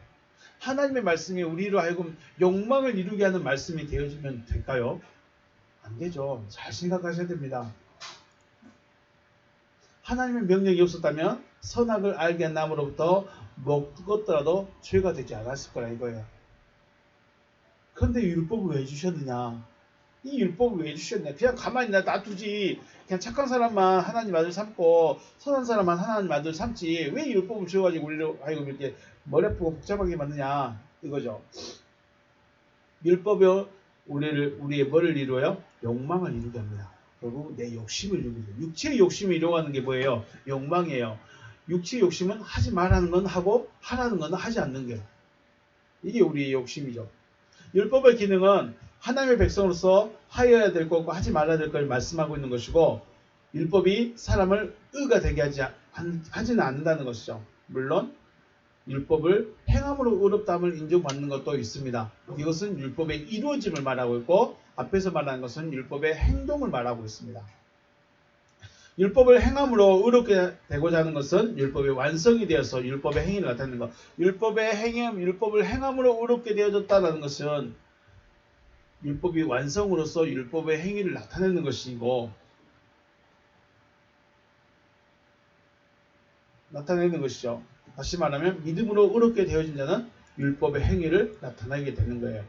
하나님의 말씀이 우리로 하여금 욕망을 이루게 하는 말씀이 되어지면 될까요? 안 되죠. 잘 생각하셔야 됩니다. 하나님의 명령이 없었다면 선악을 알게 한 나무로부터 먹었더라도 죄가 되지 않았을 거라 이거예요. 그런데 율법을 왜 주셨느냐? 이 율법을 왜 주셨냐? 그냥 가만히 놔두지. 그냥 착한 사람만 하나님 아들 삼고 선한 사람만 하나님 아들 삼지. 왜 율법을 주어가지고 우리로 하여금 이렇게 머리 아프고 복잡하게 만드냐? 이거죠. 율법이 우리의 뭐를 이루어요? 욕망을 이루게 합니다. 결국 내 욕심을 이루게 돼요. 육체의 욕심을 이루어가는 게 뭐예요? 욕망이에요. 육체의 욕심은 하지 말라는 건 하고 하라는 건 하지 않는 거예요. 이게 우리의 욕심이죠. 율법의 기능은 하나님의 백성으로서 하여야 될 것과 하지 말아야 될 것을 말씀하고 있는 것이고 율법이 사람을 의가 되게 하지는 않는다는 것이죠. 물론 율법을 행함으로 의롭다함을 인정받는 것도 있습니다. 이것은 율법의 이루어짐을 말하고 있고 앞에서 말하는 것은 율법의 행동을 말하고 있습니다. 율법을 행함으로 의롭게 되고자 하는 것은 율법의 완성이 되어서 율법의 행위를 나타내는 것. 율법을 행함으로 의롭게 되어졌다는 것은 율법이 완성으로서 율법의 행위를 나타내는 것이고 나타내는 것이죠. 다시 말하면 믿음으로 의롭게 되어진 자는 율법의 행위를 나타내게 되는 거예요.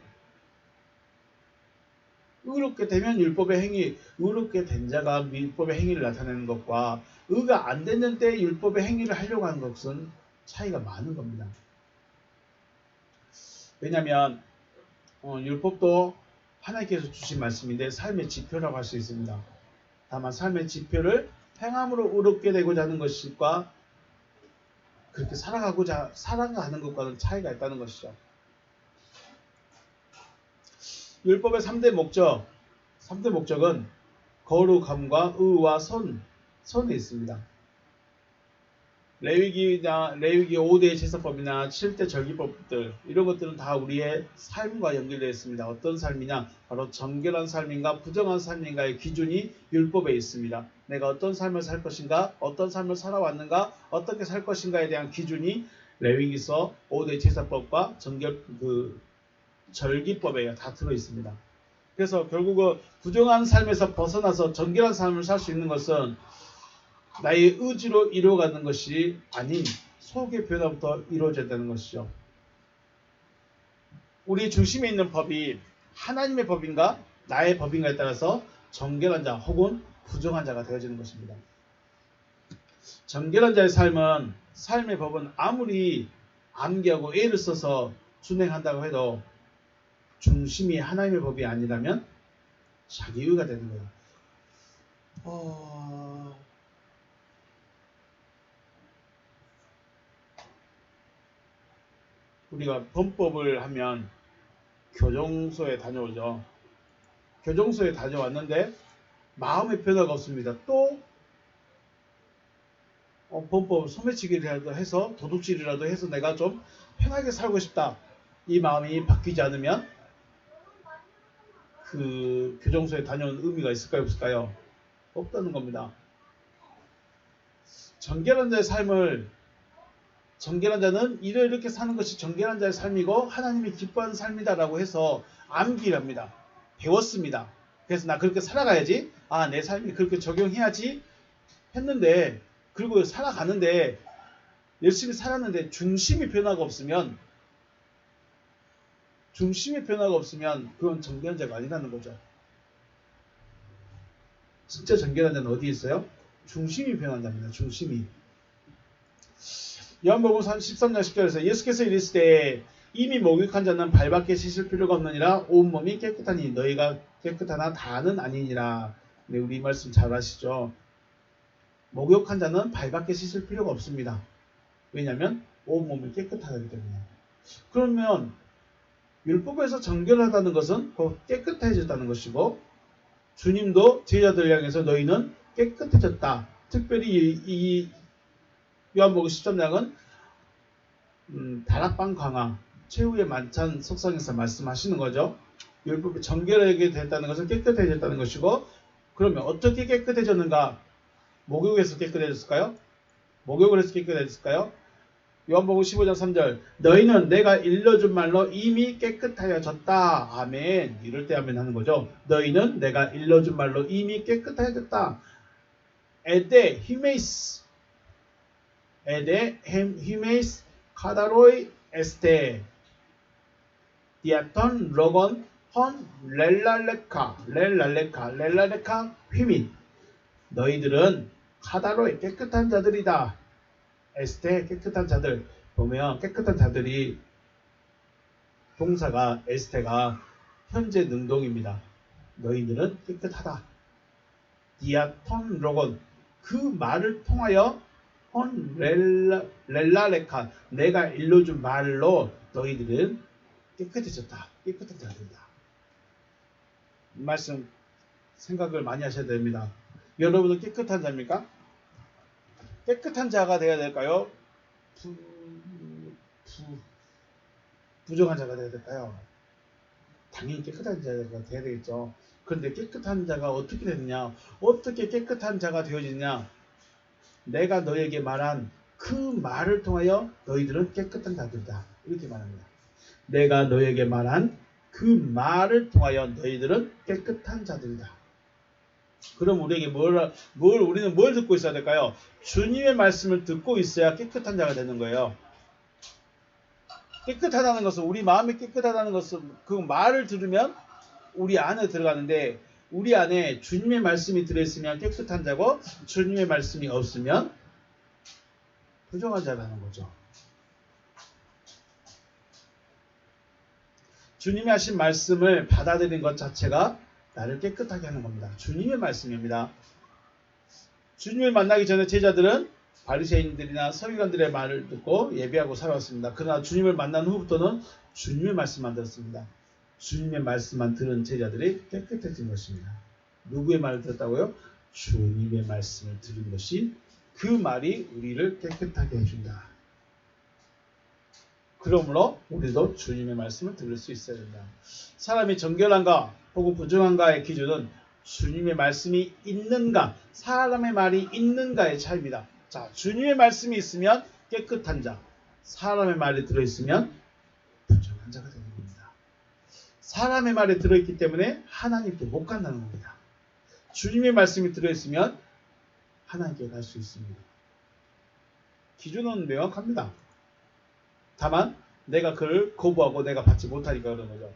의롭게 되면 율법의 행위, 의롭게 된 자가 율법의 행위를 나타내는 것과 의가 안 됐는데 율법의 행위를 하려고 하는 것은 차이가 많은 겁니다. 왜냐하면 율법도 하나님께서 주신 말씀인데 삶의 지표라고 할 수 있습니다. 다만 삶의 지표를 행함으로 의롭게 되고자 하는 것과 그렇게 살아가는 것과는 차이가 있다는 것이죠. 율법의 3대 목적은 거룩함과 의와 선에 있습니다. 레위기 5대 제사법이나 7대 절기법들 이런 것들은 다 우리의 삶과 연결되어 있습니다. 어떤 삶이냐? 바로 정결한 삶인가 부정한 삶인가의 기준이 율법에 있습니다. 내가 어떤 삶을 살 것인가? 어떤 삶을 살아왔는가? 어떻게 살 것인가에 대한 기준이 레위기서 5대 제사법과 절기법에 다 들어 있습니다. 그래서 결국은 부정한 삶에서 벗어나서 정결한 삶을 살 수 있는 것은 나의 의지로 이루어가는 것이 아닌 속의 변화부터 이루어져야 되는 것이죠. 우리 중심에 있는 법이 하나님의 법인가 나의 법인가에 따라서 정결한 자 혹은 부정한 자가 되어지는 것입니다. 정결한 자의 삶의 법은 아무리 암기하고 애를 써서 준행한다고 해도 중심이 하나님의 법이 아니라면 자기 의가 되는 거예요. 우리가 범법을 하면 교정소에 다녀오죠. 교정소에 다녀왔는데 마음의 변화가 없습니다. 또 범법 소매치기라도 해서 도둑질이라도 해서 내가 좀 편하게 살고 싶다. 이 마음이 바뀌지 않으면 그 교정소에 다녀온 의미가 있을까요? 없을까요? 없다는 겁니다. 정결한 자는 이렇게 사는 것이 정결한 자의 삶이고 하나님이 기뻐하는 삶이다라고 해서 암기를 합니다. 배웠습니다. 그래서 나 그렇게 살아가야지. 내 삶이 그렇게 적용해야지 했는데 그리고 살아가는데 열심히 살았는데 중심의 변화가 없으면 그건 정결한 자가 아니라는 거죠. 진짜 정결한 자는 어디 있어요? 중심이 변한 자입니다. 중심이. 요한복음 13장 10절에서 예수께서 이르시되 이미 목욕한 자는 발밖에 씻을 필요가 없느니라 온몸이 깨끗하니 너희가 깨끗하나 다는 아니니라. 네, 우리 이 말씀 잘 아시죠? 목욕한 자는 발밖에 씻을 필요가 없습니다. 왜냐하면 온몸이 깨끗하기 때문에. 그러면 율법에서 정결하다는 것은 곧 깨끗해졌다는 것이고 주님도 제자들 향해서 너희는 깨끗해졌다. 특별히 이 요한복음 13장은 다락방 강화, 최후의 만찬 석상에서 말씀하시는 거죠. 율법이 정결하게 됐다는 것은 깨끗해졌다는 것이고 그러면 어떻게 깨끗해졌는가? 목욕에서 깨끗해졌을까요? 목욕을 해서 깨끗해졌을까요? 요한복음 15장 3절 너희는 내가 일러준 말로 이미 깨끗하여졌다. 아멘. 이럴 때 아멘 하는 거죠. 너희는 내가 일러준 말로 이미 깨끗하여졌다. 에데 히메이스 카다로이 에스테 디아톤 로건 헌 렐랄레카 휘민 너희들은 카다로이 깨끗한 자들이다. 에스테 깨끗한 자들 보면 깨끗한 자들이 동사가 에스테가 현재 능동입니다. 너희들은 깨끗하다. 디아톤 로건 그 말을 통하여 헌 렐라레카 내가 일러준 말로 너희들은 깨끗해졌다. 깨끗한 자들이다. 이 말씀 생각을 많이 하셔야 됩니다. 여러분은 깨끗한 자입니까? 깨끗한 자가 되어야 될까요? 부정한 자가 되어야 될까요? 당연히 깨끗한 자가 되어야 되겠죠. 그런데 깨끗한 자가 어떻게 되느냐? 어떻게 깨끗한 자가 되어지느냐? 내가 너에게 말한 그 말을 통하여 너희들은 깨끗한 자들이다. 이렇게 말합니다. 내가 너에게 말한 그 말을 통하여 너희들은 깨끗한 자들이다. 그럼 우리에게 우리는 뭘 듣고 있어야 될까요? 주님의 말씀을 듣고 있어야 깨끗한 자가 되는 거예요. 깨끗하다는 것은 우리 마음이 깨끗하다는 것은 그 말을 들으면 우리 안에 들어가는데 우리 안에 주님의 말씀이 들어있으면 깨끗한 자고 주님의 말씀이 없으면 부정한 자라는 거죠. 주님이 하신 말씀을 받아들이는 것 자체가 나를 깨끗하게 하는 겁니다. 주님의 말씀입니다. 주님을 만나기 전에 제자들은 바리새인들이나 서기관들의 말을 듣고 예배하고 살아왔습니다. 그러나 주님을 만난 후부터는 주님의 말씀만 들었습니다. 주님의 말씀만 들은 제자들이 깨끗해진 것입니다. 누구의 말을 들었다고요? 주님의 말씀을 들은 것이 그 말이 우리를 깨끗하게 해준다. 그러므로 우리도 주님의 말씀을 들을 수 있어야 된다. 사람이 정결한가 혹은 부정한가의 기준은 주님의 말씀이 있는가, 사람의 말이 있는가의 차이입니다. 자, 주님의 말씀이 있으면 깨끗한 자, 사람의 말이 들어있으면 부정한 자가 되는 겁니다. 사람의 말이 들어있기 때문에 하나님께 못 간다는 겁니다. 주님의 말씀이 들어있으면 하나님께 갈 수 있습니다. 기준은 명확합니다. 다만 내가 그를 거부하고 내가 받지 못하니까 그런 거죠.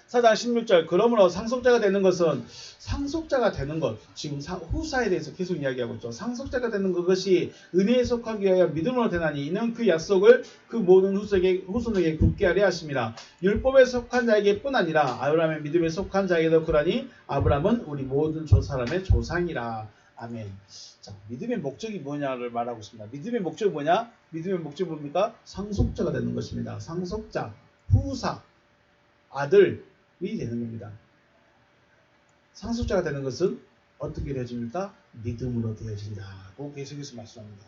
4장 16절 그러므로 상속자가 되는 것은 상속자가 되는 것 지금 후사에 대해서 계속 이야기하고 있죠. 상속자가 되는 것이 은혜에 속하기 위하여 믿음으로 되나니 이는 그 약속을 그 모든 후손에게 굳게 하려 하심이라. 율법에 속한 자에게 뿐 아니라 아브라함의 믿음에 속한 자에게도 그러니 아브라함은 우리 모든 사람의 조상이라. 아멘. 자, 믿음의 목적이 뭐냐를 말하고 있습니다. 믿음의 목적이 뭐냐? 믿음의 목적이 뭡니까? 상속자가 되는 것입니다. 상속자, 후사, 아들이 되는 겁니다. 상속자가 되는 것은 어떻게 되어집니까? 믿음으로 되어진다고 계속해서 말씀합니다.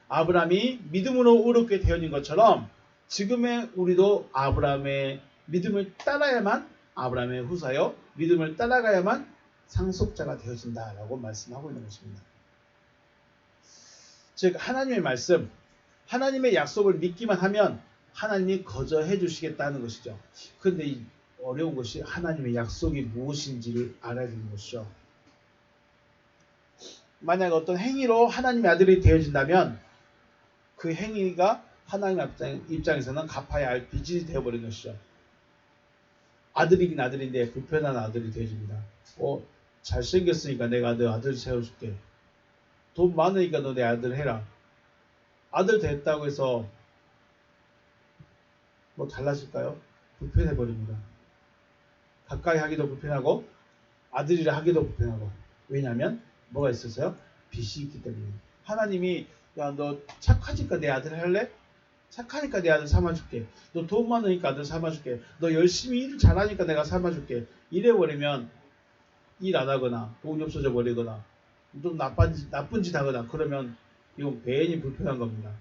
아브라함이 믿음으로 의롭게 되어진 것처럼 지금의 우리도 아브라함의 믿음을 따라야만 아브라함의 후사요. 믿음을 따라가야만 상속자가 되어진다라고 말씀하고 있는 것입니다. 즉 하나님의 말씀, 하나님의 약속을 믿기만 하면 하나님이 거저해 주시겠다는 것이죠. 그런데 이 어려운 것이 하나님의 약속이 무엇인지를 알아야 되는 것이죠. 만약 어떤 행위로 하나님의 아들이 되어진다면 그 행위가 하나님 입장에서는 갚아야 할 빚이 되어버린 것이죠. 아들이긴 아들인데 불편한 아들이 되어집니다. 잘생겼으니까 내가 너 아들 세워줄게. 돈 많으니까 너 내 아들 해라. 아들 됐다고 해서 뭐 달라질까요? 불편해버립니다. 가까이 하기도 불편하고 아들이라 하기도 불편하고. 왜냐하면 뭐가 있어서요? 빚이 있기 때문에. 하나님이 야, 너 착하니까 내 아들 할래? 착하니까 내 아들 삼아줄게. 너 돈 많으니까 아들 삼아줄게. 너 열심히 일 잘하니까 내가 삼아줄게. 이래버리면 일 안 하거나 돈이 없어져 버리거나 좀 나쁜 짓 하거나 그러면 이건 괜히 불편한 겁니다.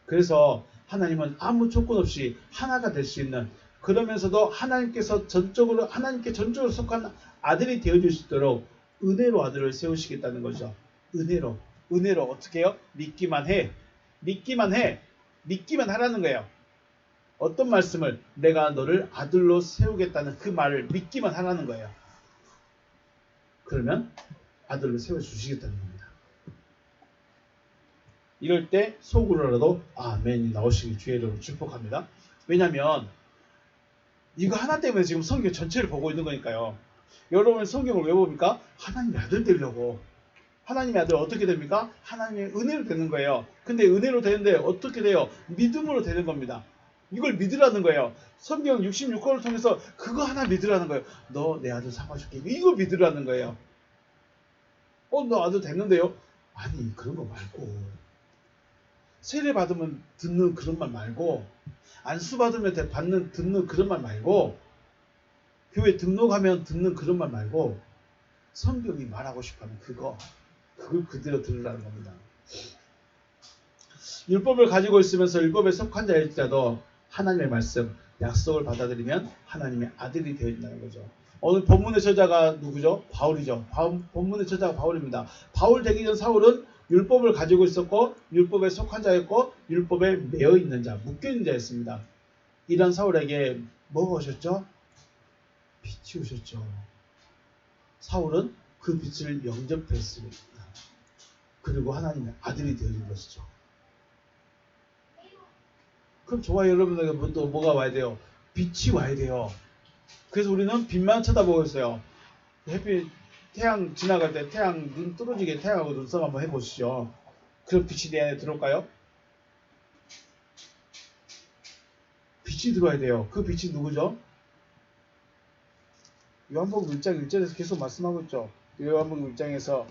그래서 하나님은 아무 조건 없이 하나가 될 수 있는, 그러면서도 하나님께 전적으로 속한 아들이 되어줄 수 있도록 은혜로 아들을 세우시겠다는 거죠. 은혜로 어떻게 해요? 믿기만 해. 믿기만 해. 믿기만 하라는 거예요. 어떤 말씀을? 내가 너를 아들로 세우겠다는 그 말을 믿기만 하라는 거예요. 그러면 아들로 세워주시겠다는 겁니다. 이럴 때 속으로라도 아멘이 나오시기 주의 이름으로 축복합니다. 왜냐하면 이거 하나 때문에 지금 성경 전체를 보고 있는 거니까요. 여러분 성경을 왜 봅니까? 하나님의 아들 되려고. 하나님의 아들 어떻게 됩니까? 하나님의 은혜로 되는 거예요. 근데 은혜로 되는데 어떻게 돼요? 믿음으로 되는 겁니다. 이걸 믿으라는 거예요. 성경 66권을 통해서 그거 하나 믿으라는 거예요. 너 내 아들 삼아줄게. 이거 믿으라는 거예요. 너 아들 됐는데요? 아니 그런 거 말고 세례 받으면 듣는 그런 말 말고 안수 받으면 듣는 그런 말 말고 교회 등록하면 듣는 그런 말 말고 성경이 말하고 싶어하는 그걸 그대로 들으라는 겁니다. 율법을 가지고 있으면서 율법에 속한 자일지라도 하나님의 말씀, 약속을 받아들이면 하나님의 아들이 되어 있다는 거죠. 오늘 본문의 저자가 누구죠? 바울이죠. 본문의 저자가 바울입니다. 바울 되기 전 사울은 율법을 가지고 있었고 율법에 속한 자였고 율법에 매여 있는 자, 묶여 있는 자였습니다. 이런 사울에게 뭐가 오셨죠? 빛이 오셨죠. 사울은 그 빛을 영접했습니다. 그리고 하나님의 아들이 되어진 것이죠. 그럼 저와 여러분에게 또 뭐가 와야 돼요? 빛이 와야 돼요. 그래서 우리는 빛만 쳐다보고 있어요. 햇빛, 태양 지나갈 때 태양 눈 떨어지게 태양하고 눈싸움 한번 해보시죠. 그럼 빛이 내 안에 들어올까요? 빛이 들어와야 돼요. 그 빛이 누구죠? 요한복음 1장 1절에서 계속 말씀하고 있죠. 요한복음 1장에서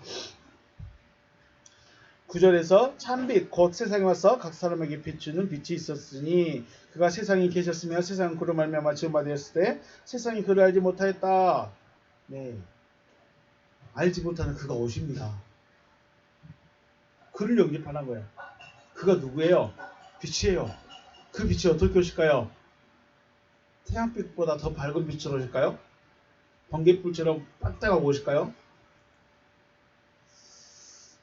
9절에서 참빛 곧 세상에 와서 각 사람에게 비추는 빛이 있었으니 그가 세상에 계셨으며 세상은 그로 말미암아 지음바 되었을 때 세상이 그를 알지 못하였다. 네, 알지 못하는 그가 오십니다. 그를 영접하는 거예요. 그가 누구예요? 빛이에요. 그 빛이 어떻게 오실까요? 태양빛보다 더 밝은 빛으로 오실까요? 번개불처럼 반짝하고 오실까요?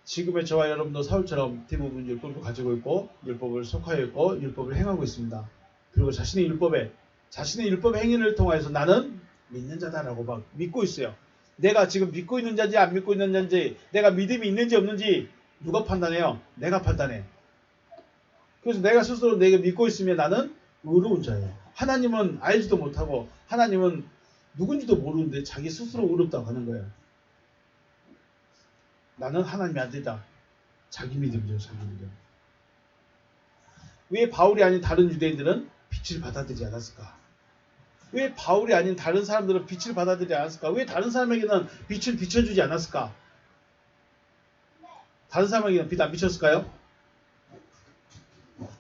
지금의 저와 여러분도 사울처럼 대부분 율법을 가지고 있고 율법을 속하여 있고 율법을 행하고 있습니다. 그리고 자신의 율법의 행위를 통하여서 나는 믿는 자다라고 막 믿고 있어요. 내가 지금 믿고 있는 자인지 안 믿고 있는 자인지 내가 믿음이 있는지 없는지 누가 판단해요? 내가 판단해. 그래서 내가 스스로 내가 믿고 있으면 나는 의로운 자예요. 하나님은 알지도 못하고 하나님은 누군지도 모르는데 자기 스스로 의롭다고 하는 거예요. 나는 하나님의 아들이다. 자기 믿음이죠. 자기 믿음. 왜 바울이 아닌 다른 유대인들은 빛을 받아들이지 않았을까? 왜 바울이 아닌 다른 사람들은 빛을 받아들이지 않았을까? 왜 다른 사람에게는 빛을 비춰주지 않았을까? 다른 사람에게는 빛 안 비쳤을까요?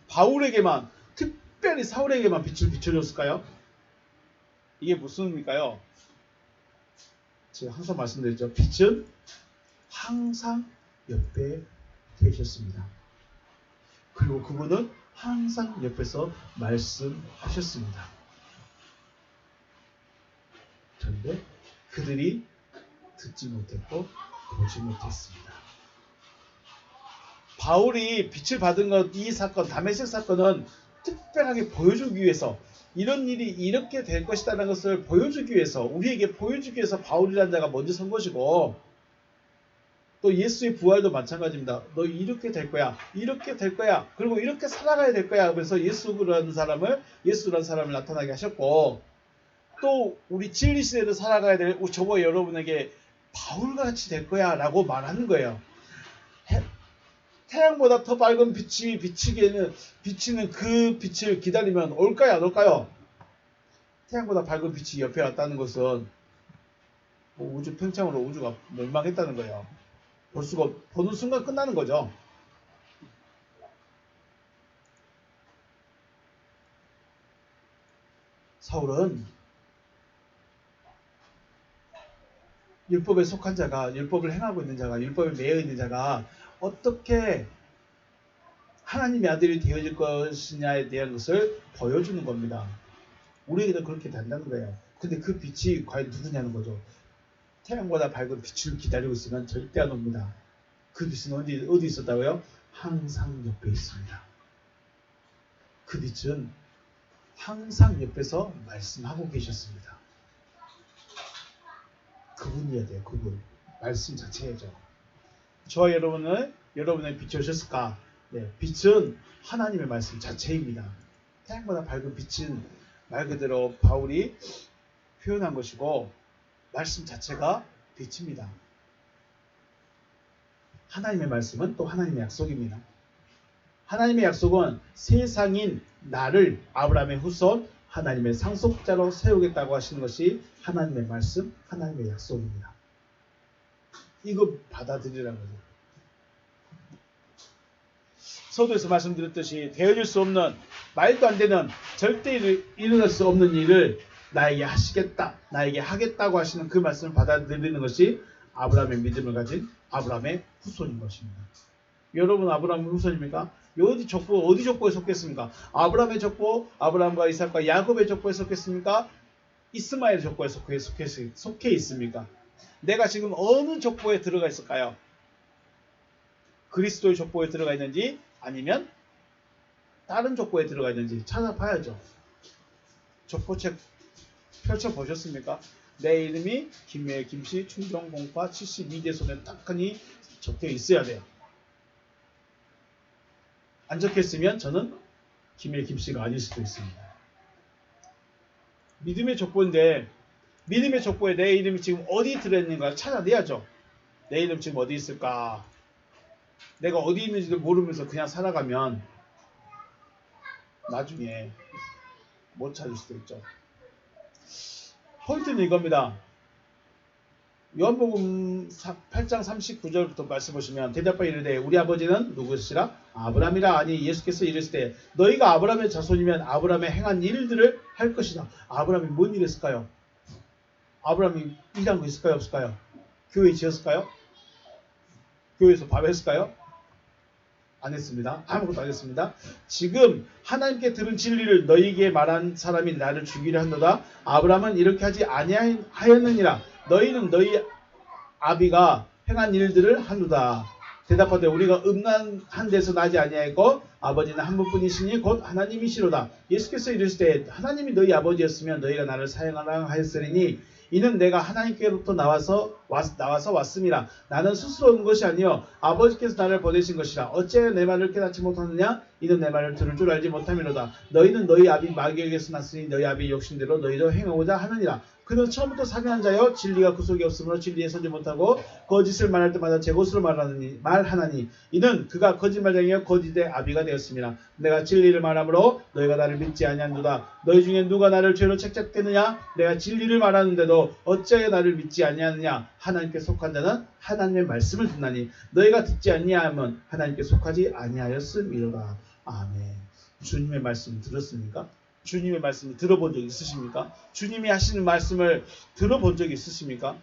바울에게만, 특별히 사울에게만 빛을 비춰줬을까요? 이게 무슨 의미일까요? 제가 항상 말씀드렸죠. 빛은 항상 옆에 계셨습니다. 그리고 그분은 항상 옆에서 말씀하셨습니다. 그런데 그들이 듣지 못했고 보지 못했습니다. 바울이 빛을 받은 것, 이 사건, 다메섹 사건은 특별하게 보여주기 위해서 이런 일이 이렇게 될 것이라는 것을 보여주기 위해서 우리에게 보여주기 위해서 바울이라는 자가 먼저 선 것이고 또 예수의 부활도 마찬가지입니다. 너 이렇게 될 거야. 이렇게 될 거야. 그리고 이렇게 살아가야 될 거야. 그래서 예수라는 사람을 나타나게 하셨고 또 우리 진리 시대를 살아가야 될 저와 여러분에게 바울같이 될 거야 라고 말하는 거예요. 태양보다 더 밝은 빛이 비치는 그 빛을 기다리면 올까요? 안 올까요? 태양보다 밝은 빛이 옆에 왔다는 것은 우주 팽창으로 우주가 멸망했다는 거예요. 보는 순간 끝나는 거죠. 사울은 율법에 속한 자가, 율법을 행하고 있는 자가, 율법에 매여 있는 자가 어떻게 하나님의 아들이 되어질 것이냐에 대한 것을 보여주는 겁니다. 우리에게도 그렇게 된다는 거예요. 근데 그 빛이 과연 누구냐는 거죠. 태양보다 밝은 빛을 기다리고 있으면 절대 안 옵니다. 그 빛은 어디 있었다고요? 항상 옆에 있습니다. 그 빛은 항상 옆에서 말씀하고 계셨습니다. 그분이어야 돼요. 그분. 말씀 자체죠. 저와 여러분의 빛이 오셨을까? 네, 빛은 하나님의 말씀 자체입니다. 태양보다 밝은 빛은 말 그대로 바울이 표현한 것이고 말씀 자체가 빛입니다. 하나님의 말씀은 또 하나님의 약속입니다. 하나님의 약속은 세상인 나를 아브라함의 후손 하나님의 상속자로 세우겠다고 하시는 것이 하나님의 말씀, 하나님의 약속입니다. 이거 받아들이라는 거죠. 서두에서 말씀드렸듯이 되어질 수 없는, 말도 안 되는, 절대 일어날 수 없는 일을 나에게 하시겠다, 나에게 하겠다고 하시는 그 말씀을 받아들이는 것이 아브라함의 믿음을 가진 아브라함의 후손인 것입니다. 여러분 아브라함의 후손입니까? 어디 족보에 속했습니까? 아브라함의 족보, 아브라함과 이삭과 야곱의 족보에 속했습니까? 이스마엘 족보에 속해 있습니까? 내가 지금 어느 족보에 들어가 있을까요? 그리스도의 족보에 들어가 있는지 아니면 다른 족보에 들어가 있는지 찾아봐야죠. 족보책 펼쳐보셨습니까? 내 이름이 김해 김씨 충정공파 72대손에 딱하니 적혀 있어야 돼요. 안 적혀있으면 저는 김해 김씨가 아닐 수도 있습니다. 믿음의 족보인데 믿음의 족보에 내 이름이 지금 어디 들어있는가 찾아내야죠. 내 이름 지금 어디 있을까? 내가 어디 있는지도 모르면서 그냥 살아가면 나중에 못 찾을 수도 있죠. 포인트는 이겁니다. 요한복음 8장 39절부터 말씀 보시면 대답하여 이르되 우리 아버지는 누구시라? 아브라함이라 하니 예수께서 이르시되 너희가 아브라함의 자손이면 아브라함의 행한 일들을 할 것이다. 아브라함이 뭔 일 했을까요? 아브라함이 일한 거 있을까요? 없을까요? 교회 지었을까요? 교회에서 밥 했을까요? 안 했습니다. 아무것도 안 했습니다. 지금 하나님께 들은 진리를 너희에게 말한 사람이 나를 죽이려 한도다. 아브라함은 이렇게 하지 아니하였느니라. 너희는 너희 아비가 행한 일들을 하노다. 대답하되 우리가 음란한 데서 나지 아니하였고 아버지는 한 분뿐이시니 곧 하나님이시로다. 예수께서 이르시되 하나님이 너희 아버지였으면 너희가 나를 사용하라 하였으리니 이는 내가 하나님께로부터 나와서 왔음이라. 나는 스스로 온 것이 아니요 아버지께서 나를 보내신 것이라. 어찌하여 내 말을 깨닫지 못하느냐? 이는 내 말을 들을 줄 알지 못함이로다. 너희는 너희 아비 마귀에게서 났으니 너희 아비 욕심대로 너희도 행하고자 하느니라. 그는 처음부터 사귀한 자여 진리가 그 속에 없으므로 진리에 서지 못하고 거짓을 말할 때마다 제 것으로 말하나니 이는 그가 거짓말쟁이여 거짓의 아비가 되었습니다. 내가 진리를 말하므로 너희가 나를 믿지 아니하는도다. 너희 중에 누가 나를 죄로 책잡겠느냐? 내가 진리를 말하는데도 어찌하여 나를 믿지 아니하느냐? 하나님께 속한 자는 하나님의 말씀을 듣나니 너희가 듣지 아니하면 하나님께 속하지 아니하였음이로다. 아멘. 주님의 말씀 들었습니까? 주님의 말씀을 들어본 적 있으십니까? 주님이 하시는 말씀을 들어본 적이 있으십니까?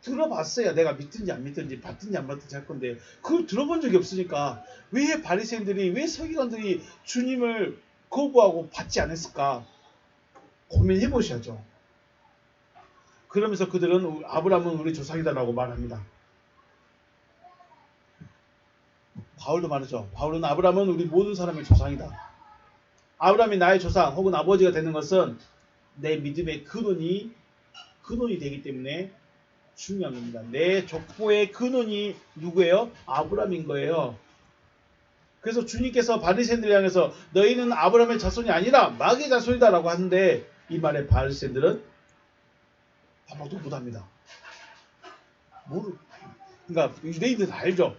들어봤어야 내가 믿든지 안 믿든지 받든지 안 받든지 할 건데 그걸 들어본 적이 없으니까 왜 바리새인들이 왜 서기관들이 주님을 거부하고 받지 않았을까? 고민해 보셔야죠. 그러면서 그들은 아브라함은 우리 조상이다라고 말합니다. 바울도 말하죠. 바울은 아브라함은 우리 모든 사람의 조상이다. 아브라함이 나의 조상 혹은 아버지가 되는 것은 내 믿음의 근원이 되기 때문에 중요한 겁니다. 내 족보의 근원이 누구예요? 아브라함인 거예요. 그래서 주님께서 바리새인들을 향해서 너희는 아브라함의 자손이 아니라 마귀의 자손이다 라고 하는데 이 말에 바리새인들은 아무도 못합니다. 그러니까 유대인들은 알죠.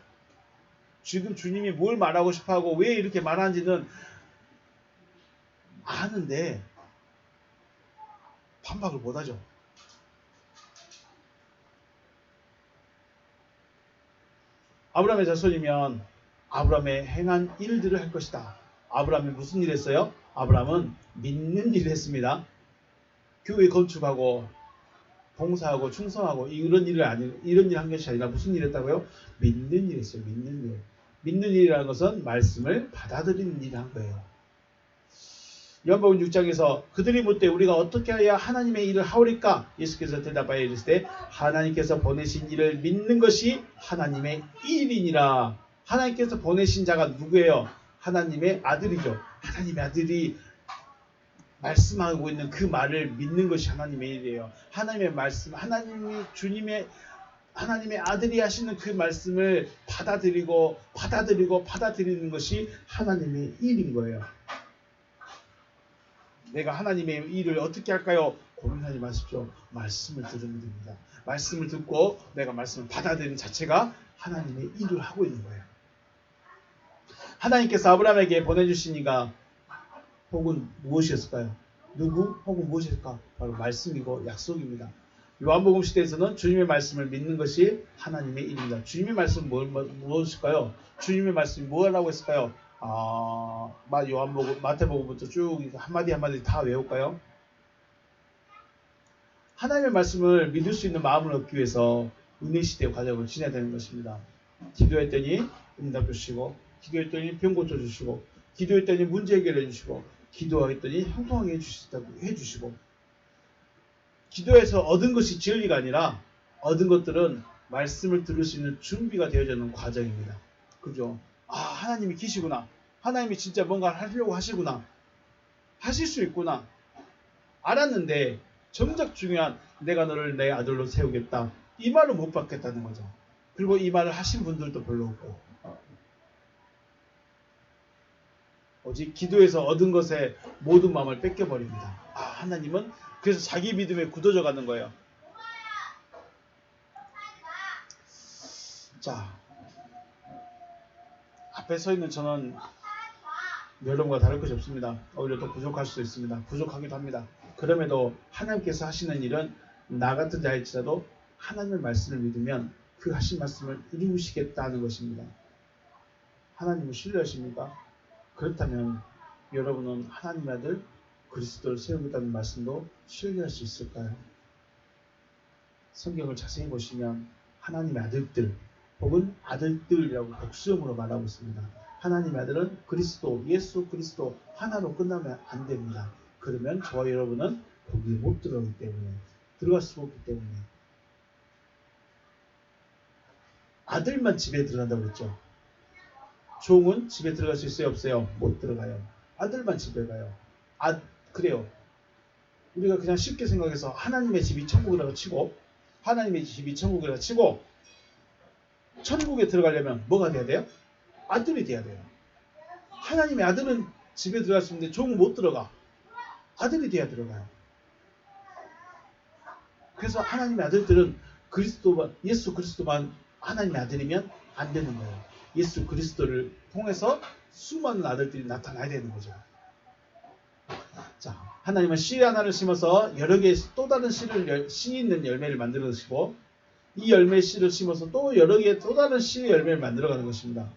지금 주님이 뭘 말하고 싶어하고 왜 이렇게 말하는지는 아는데 반박을 못하죠. 아브라함의 자손이면 아브라함의 행한 일들을 할 것이다. 아브라함이 무슨 일 했어요? 아브라함은 믿는 일을 했습니다. 교회 건축하고 봉사하고 충성하고 이런 일 한 것이 아니라 무슨 일 했다고요? 믿는 일 했어요. 믿는 일. 믿는 일이라는 것은 말씀을 받아들이는 일을 한 거예요. 요한복음 6장에서 그들이 묻되 우리가 어떻게 해야 하나님의 일을 하오리까? 예수께서 대답하여 이르시되 하나님께서 보내신 일을 믿는 것이 하나님의 일이니라. 하나님께서 보내신 자가 누구예요? 하나님의 아들이죠. 하나님의 아들이 말씀하고 있는 그 말을 믿는 것이 하나님의 일이에요. 하나님의 말씀, 하나님의 아들이 하시는 그 말씀을 받아들이는 것이 하나님의 일인 거예요. 내가 하나님의 일을 어떻게 할까요? 고민하지 마십시오. 말씀을 들으면 됩니다. 말씀을 듣고 내가 말씀을 받아들이는 자체가 하나님의 일을 하고 있는 거예요. 하나님께서 아브라함에게 보내주신 이가 혹은 무엇이었을까요? 누구 혹은 무엇일까? 바로 말씀이고 약속입니다. 요한복음 시대에서는 주님의 말씀을 믿는 것이 하나님의 일입니다. 주님의 말씀은 무엇일까요? 주님의 말씀이 뭐라고 했을까요? 마태복음부터 쭉 한마디 한마디 다 외울까요? 하나님의 말씀을 믿을 수 있는 마음을 얻기 위해서 은혜시대의 과정을 지내야 되는 것입니다. 기도했더니 응답 주시고, 기도했더니 병 고쳐주시고, 기도했더니 문제 해결해 주시고, 기도하겠더니 형통하게 해주시고, 기도해서 얻은 것이 진리가 아니라 얻은 것들은 말씀을 들을 수 있는 준비가 되어져 있는 과정입니다. 그죠? 하나님이 계시구나. 하나님이 진짜 뭔가 하려고 하시구나. 하실 수 있구나. 알았는데 정작 중요한 내가 너를 내 아들로 세우겠다. 이 말을 못 받겠다는 거죠. 그리고 이 말을 하신 분들도 별로 없고. 오직 기도에서 얻은 것에 모든 마음을 뺏겨버립니다. 하나님은 그래서 자기 믿음에 굳어져 가는 거예요. 자, 앞에 서 있는 저는 여러분과 다를 것이 없습니다. 오히려 더 부족할 수도 있습니다. 부족하기도 합니다. 그럼에도 하나님께서 하시는 일은 나 같은 자일지라도 하나님의 말씀을 믿으면 그 하신 말씀을 이루시겠다는 것입니다. 하나님을 신뢰하십니까? 그렇다면 여러분은 하나님의 아들 그리스도를 세우겠다는 말씀도 신뢰할 수 있을까요? 성경을 자세히 보시면 하나님의 아들들 혹은 아들들이라고 복수형으로 말하고 있습니다. 하나님의 아들은 그리스도, 예수 그리스도 하나로 끝나면 안 됩니다. 그러면 저와 여러분은 거기에 못 들어가기 때문에, 들어갈 수가 없기 때문에. 아들만 집에 들어간다고 그랬죠. 종은 집에 들어갈 수 있어요? 없어요? 못 들어가요. 아들만 집에 가요. 그래요. 우리가 그냥 쉽게 생각해서 하나님의 집이 천국이라고 치고, 하나님의 집이 천국이라고 치고, 천국에 들어가려면 뭐가 돼야 돼요? 아들이 돼야 돼요. 하나님의 아들은 집에 들어갈 수 있는데 종은 못 들어가. 아들이 돼야 들어가요. 그래서 하나님의 아들들은 예수 그리스도만 하나님의 아들이면 안 되는 거예요. 예수 그리스도를 통해서 수많은 아들들이 나타나야 되는 거죠. 자, 하나님은 씨 하나를 심어서 여러 개의 또 다른 씨 있는 열매를 만들어주시고, 이 열매의 씨를 심어서 또 여러 개의 또 다른 씨의 열매를 만들어가는 것입니다.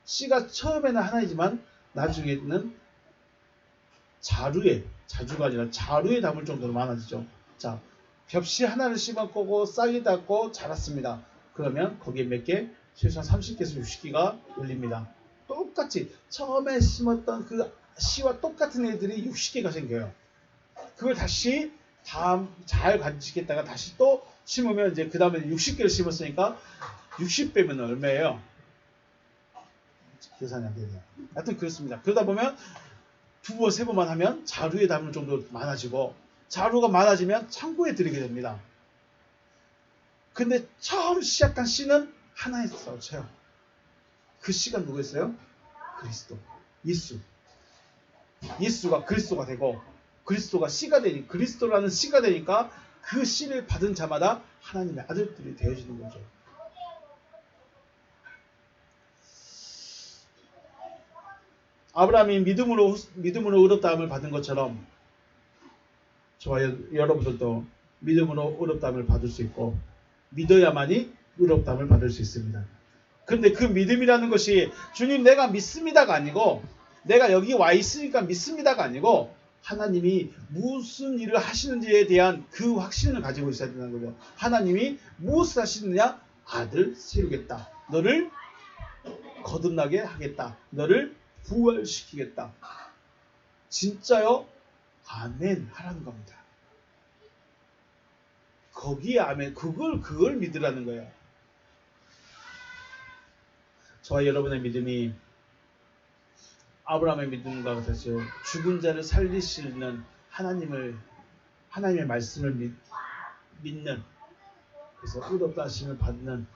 씨가 처음에는 하나이지만 나중에는 자주가 아니라 자루에 담을 정도로 많아지죠. 자, 벽씨 하나를 심었고 싹이 닿고 자랐습니다. 그러면 거기에 몇 개? 최소한 30개에서 60개가 열립니다. 똑같이 처음에 심었던 그 씨와 똑같은 애들이 60개가 생겨요. 그걸 다시 잘 간직했다가 다시 또 심으면 이제 그 다음에 60개를 심었으니까 60배면 얼마예요? 계산이 안 되네요. 하여튼 그렇습니다. 그러다 보면 두 번, 세 번만 하면 자루에 담을 정도로 많아지고, 자루가 많아지면 창고에 들이게 됩니다. 근데 처음 시작한 씨는 하나였어요. 그 씨가 누구였어요? 그리스도, 예수. 예수가 그리스도가 되고, 그리스도가 씨가 되니, 그리스도라는 씨가 되니까 그 씨를 받은 자마다 하나님의 아들들이 되어지는 거죠. 아브라함이 믿음으로 의롭다함을 받은 것처럼 저와 여러분들도 믿음으로 의롭다함을 받을 수 있고, 믿어야만이 의롭다함을 받을 수 있습니다. 그런데 그 믿음이라는 것이 주님 내가 믿습니다가 아니고, 내가 여기 와 있으니까 믿습니다가 아니고, 하나님이 무슨 일을 하시는지에 대한 그 확신을 가지고 있어야 된다는 거죠. 하나님이 무엇을 하시느냐? 아들 세우겠다. 너를 거듭나게 하겠다. 너를 부활시키겠다. 진짜요? 아멘 하라는 겁니다. 거기에 아멘, 그걸 믿으라는 거예요. 저와 여러분의 믿음이 아브라함의 믿음과 같이 죽은 자를 살리시는 하나님의 말씀을 믿는, 그래서 의롭다 하심을 받는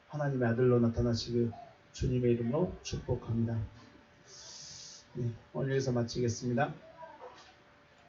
하나님의 아들로 나타나시길 주님의 이름으로 축복합니다. 네, 오늘 여기서 마치겠습니다.